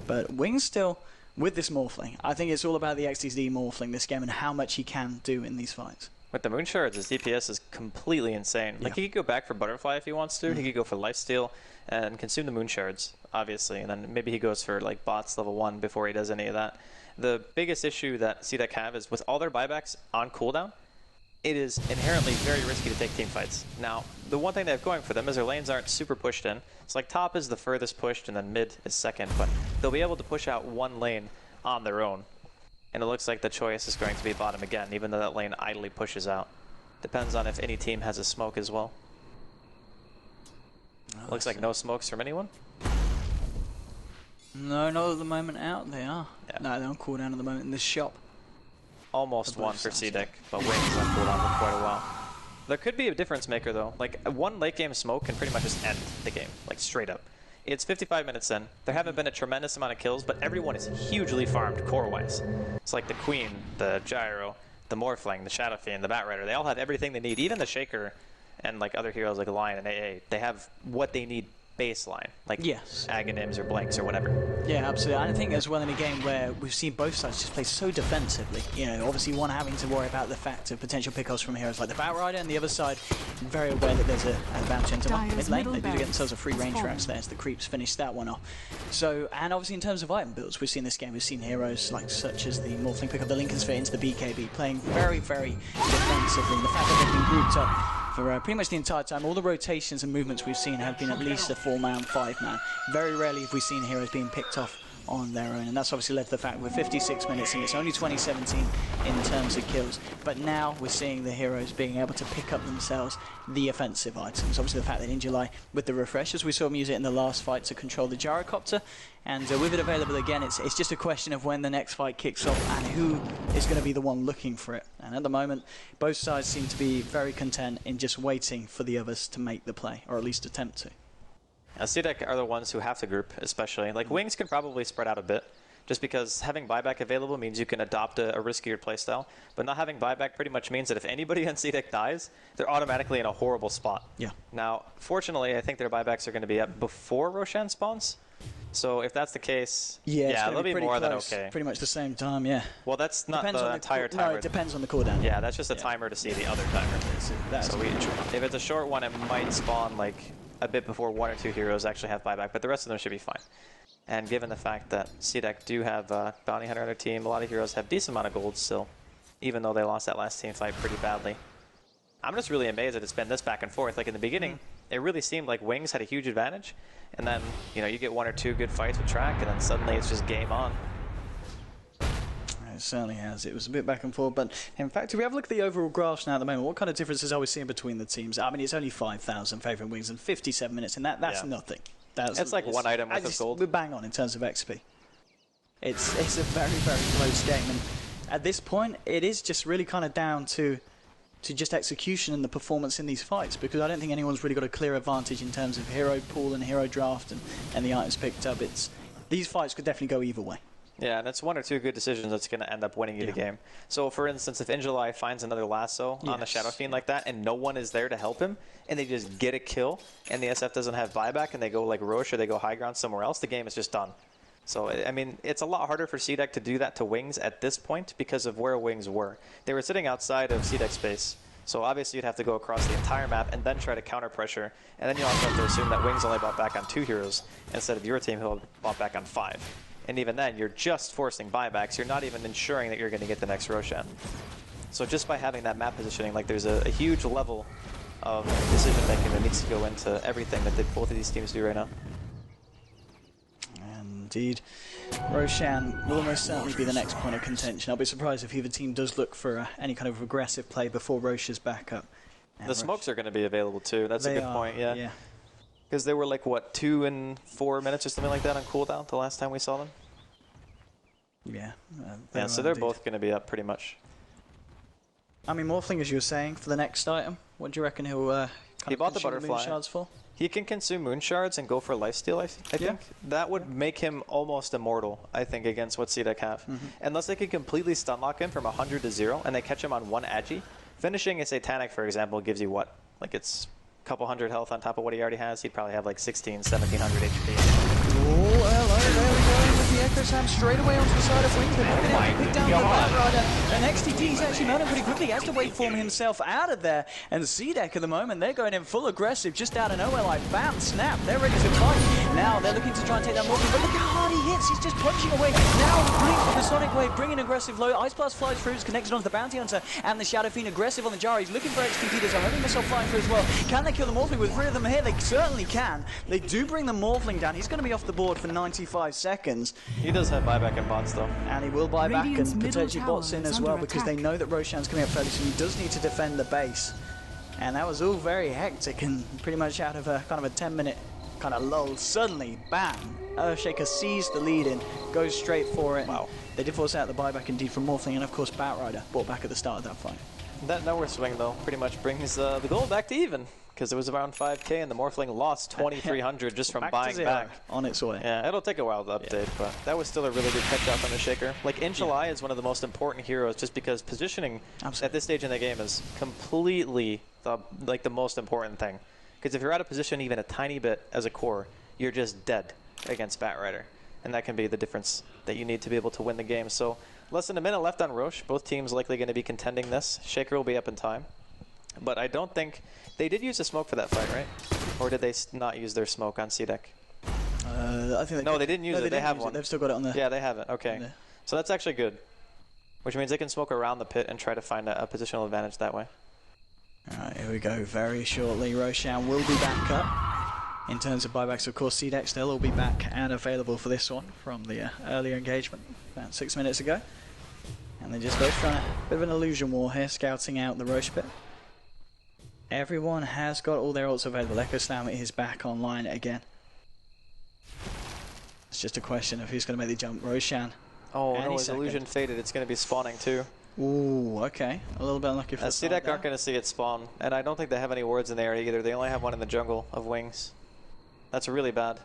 but Wings still with this Morphling. I think it's all about the XTZ Morphling this game and how much he can do in these fights. With the Moon Shards, his DPS is completely insane. Like, he could go back for Butterfly if he wants to. He could go for Lifesteal and consume the Moon Shards, obviously. And then maybe he goes for, like, bots level 1 before he does any of that. The biggest issue that CDEC have is with all their buybacks on cooldown, it is inherently very risky to take team fights. Now, the one thing they have going for them is their lanes aren't super pushed in. It's like top is the furthest pushed and then mid is second. But they'll be able to push out one lane on their own. And it looks like the choice is going to be bottom again, even though that lane idly pushes out. Depends on if any team has a smoke as well. Looks like no smokes from anyone. No, not at the moment out. They are. Yeah. No, they're on cooldown at the moment in the shop. Almost one for CDEC, but Wings on cooldown for quite a while. There could be a difference maker though. Like, one late game smoke can pretty much just end the game, like straight up. It's 55 minutes in. There haven't been a tremendous amount of kills, but everyone is hugely farmed core-wise. It's like the Queen, the Gyro, the Morphling, the Shadow Fiend, the Batrider. They all have everything they need. Even the Shaker and like other heroes like Lion and AA, they have what they need baseline, like Aghanims or Blanks or whatever. Yeah, absolutely. And I think as well in a game where we've seen both sides just play so defensively, you know, obviously one having to worry about the fact of potential pickoffs from heroes like the Batrider, and the other side very aware that there's a bounce into mid lane. They do get themselves a free range tracks there as the creeps finish that one off. So, and obviously in terms of item builds, we've seen this game, we've seen heroes like such as the Morphling pick up the Lincoln Sphere into the BKB, playing very, very defensively. And the fact that they've been grouped up for pretty much the entire time, all the rotations and movements we've seen have been at least a 4-man, 5-man. Very rarely have we seen heroes being picked off on their own, and that's obviously led to the fact we're 56 minutes and it's only 2017 in terms of kills. But now we're seeing the heroes being able to pick up themselves the offensive items. Obviously the fact that in July, with the refreshers, we saw him use it in the last fight to control the gyrocopter, and with it available again, it's just a question of when the next fight kicks off and who is going to be the one looking for it. And at the moment, both sides seem to be very content in just waiting for the others to make the play, or at least attempt to. CDEC are the ones who have to group, especially. Like, Wings can probably spread out a bit, just because having buyback available means you can adopt a riskier playstyle. But not having buyback pretty much means that if anybody on CDEC dies, they're automatically in a horrible spot. Yeah. Now, fortunately, I think their buybacks are going to be up before Roshan spawns. So if that's the case, they'll be more than okay. Pretty much the same time, yeah. Well, that's not the entire timer. No, it depends on the cooldown. Yeah, that's just a timer to see the other timer. So if it's a short one, it might spawn like a bit before 1 or 2 heroes actually have buyback, but the rest of them should be fine. And given the fact that CDEC do have Bounty Hunter on their team, a lot of heroes have a decent amount of gold still, even though they lost that last team fight pretty badly. I'm just really amazed that it's been this back and forth. Like in the beginning, it really seemed like Wings had a huge advantage. And then, you know, you get 1 or 2 good fights with Track, and then suddenly it's just game on. It certainly has. It was a bit back and forth, but in fact, if we have a look at the overall graphs now at the moment, what kind of differences are we seeing between the teams? I mean, it's only 5,000 favouring Wings and 57 minutes, and that's nothing. It's like one item worth of gold. We're bang on in terms of XP. It's a very, very close game, and at this point, it is just really kind of down to just execution and the performance in these fights, because I don't think anyone's really got a clear advantage in terms of hero pool and hero draft and the items picked up. These fights could definitely go either way. Yeah, and it's 1 or 2 good decisions that's going to end up winning you the game. So, for instance, if Injuly finds another lasso on the Shadow Fiend like that, and no one is there to help him, and they just get a kill, and the SF doesn't have buyback, and they go like Roche or they go high ground somewhere else, the game is just done. So, I mean, it's a lot harder for CDEC to do that to Wings at this point because of where Wings were. They were sitting outside of CDEC space. So obviously you'd have to go across the entire map and then try to counter pressure. And then you also have to assume that Wings only bought back on 2 heroes instead of your team who bought back on 5. And even then, you're just forcing buybacks. You're not even ensuring that you're going to get the next Roshan. So just by having that map positioning, like there's a huge level of decision making that needs to go into everything that both of these teams do right now. Indeed. Roshan will almost certainly be the next point of contention. I'll be surprised if either team does look for any kind of aggressive play before Roche is back up. The smokes are going to be available too. That's a good point, yeah. Because they were like, what, 2 and 4 minutes or something like that on cooldown the last time we saw them? Yeah. So they're both going to be up pretty much. I mean, Morphling, as you were saying, for the next item, what do you reckon he'll he bought the butterfly shards for? He can consume moon shards and go for lifesteal, I think. That would make him almost immortal, I think, against what CDEC have. Unless they can completely stun lock him from 100 to 0 and they catch him on 1 agi. Finishing a Satanic, for example, gives you what? Like it's a couple hundred health on top of what he already has. He'd probably have like 1700 HP. Oh, hello, there we go with the Echo Sam straight away onto the side of Wings. They're not going to have to pick down the Batrider. And XTD, he's actually mounted pretty quickly. He has to wait for himself out of there. And CDEC at the moment, they're going in full aggressive, just out of nowhere, like bam, snap. They're ready to fight. Now they're looking to try and take that Morgan, but look how hard he hits. He's just punching away. Now Blink with the Sonic Wave, bringing aggressive low. Ice Blast flies through, is connected onto the Bounty Hunter and the Shadow Fiend, aggressive on the Jar. He's looking for XTD. There's a Homing Missile flying through as well. Can they kill the Morphling with 3 of them here? They certainly can. They do bring the Morphling down. He's going to be off the board for 95 seconds. He does have buyback in bots though. And he will buy back Radiant's and potentially bots in as well because they attack. know that Roshan's coming up fairly soon. He does need to defend the base. And that was all very hectic and pretty much out of a kind of a 10-minute kind of lull. Suddenly, bam, Earthshaker sees the lead in, goes straight for it. Wow. They did force out the buyback indeed from Morphling, and of course Batrider brought back at the start of that fight. That nowhere swing though pretty much brings the goal back to even. Because it was around 5k and the Morphling lost 2,300 just from buying back. On its way. Yeah, it'll take a while to update, but that was still a really good catch up on the Shaker. Like, Injuly is one of the most important heroes just because positioning at this stage in the game is completely the most important thing. Because if you're out of position even a tiny bit as a core, you're just dead against Batrider. And that can be the difference that you need to be able to win the game. So, less than a minute left on Roche. Both teams likely going to be contending this. Shaker will be up in time. But I don't think... They did use a smoke for that fight, right? Or did they not use their smoke on CDEC? I think they didn't use it. They have one. They've still got it on there. Yeah, they have it. Okay. Yeah. So that's actually good. Which means they can smoke around the pit and try to find a positional advantage that way. Alright, here we go. Very shortly, Roshan will be back up. In terms of buybacks, of course, CDEC still will be back and available for this one from the earlier engagement about 6 minutes ago. And they're just both trying a bit of an illusion war here, scouting out the Roche pit. Everyone has got all their ults available. Echo Slam is back online again. It's just a question of who's going to make the jump. Roshan. Oh no, his illusion faded. It's going to be spawning too. Ooh, okay. A little bit unlucky for the CDEC aren't going to see it spawn. And I don't think they have any wards in the area either. They only have one in the jungle of Wings. That's really bad.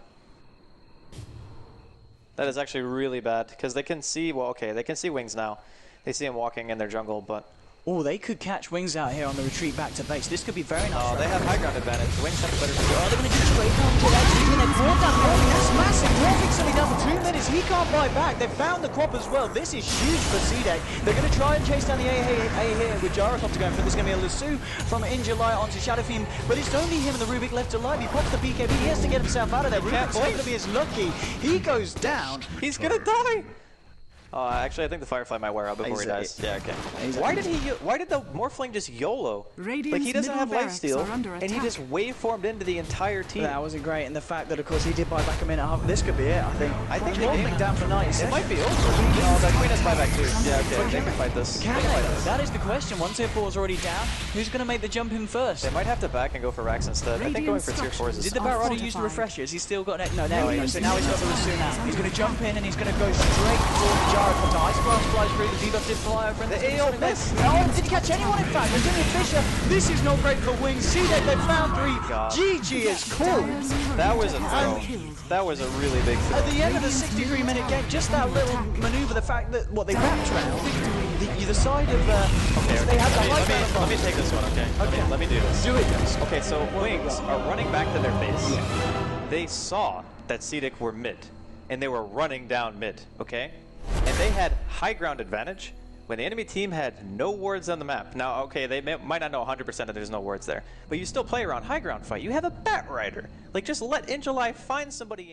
That is actually really bad. Because they can see, well, okay, they can see Wings now. They see him walking in their jungle, but... Oh, they could catch Wings out here on the retreat back to base. This could be very nice. Oh, they have high ground advantage. Wings have a better position. Oh, they're going to do straight down to that. He's going to drop down Morphling. That's massive. Morphling suddenly down for 2 minutes. He can't buy back. They've found the crop as well. This is huge for CDEC. They're going to try and chase down the A here with Gyrocopter going for. There's going to be a lasso from Injuly onto Shadow Fiend, but it's only him and the Rubik left alive. He pops the BKB. He has to get himself out of there. Rubik's not going to be as lucky. He goes down. He's going to die. Actually, I think the Firefly might wear out before he dies. Yeah, okay. Why did the Morphling just YOLO? Like, he doesn't have lifesteal, and he just waveformed into the entire team. That wasn't great, and the fact that, of course, he did buy back a minute and a half. This could be it, I think the Morphling down for 90 It might be over. No, the Queen has buyback too. Yeah, okay, they can fight this. That is the question. Once tier 4 is already down, who's going to make the jump in first? They might have to back and go for Rax instead. I think going for tier 4 is Did the Batrider use the refreshers? He's still got... No, there we go. So now he's got the Rasoon out. He's going to jump in and he's going to go straight for the Gyro Cutter. Ice Blast flies through. The debuff did fly over. The AO miss. Oh, did he catch anyone in fact? There's only Fisher. This is not great for Wings. CDEC, they found 3. GG is cool. That was a throw. That was a really big throw. At the end of the 63-minute game, just that little maneuver, the fact that, they wrapped around the side of they had the high ground. Let me take this one, okay? Okay. Let me do this. Do it, guys. Okay, so Wings are running back to their base. Yeah. They saw that CDEC were mid, and they were running down mid, okay? And they had high ground advantage when the enemy team had no wards on the map. Now, okay, they might not know 100% that there's no wards there, but you still play around high ground fight. You have a Batrider. Like, just let Injuly find somebody.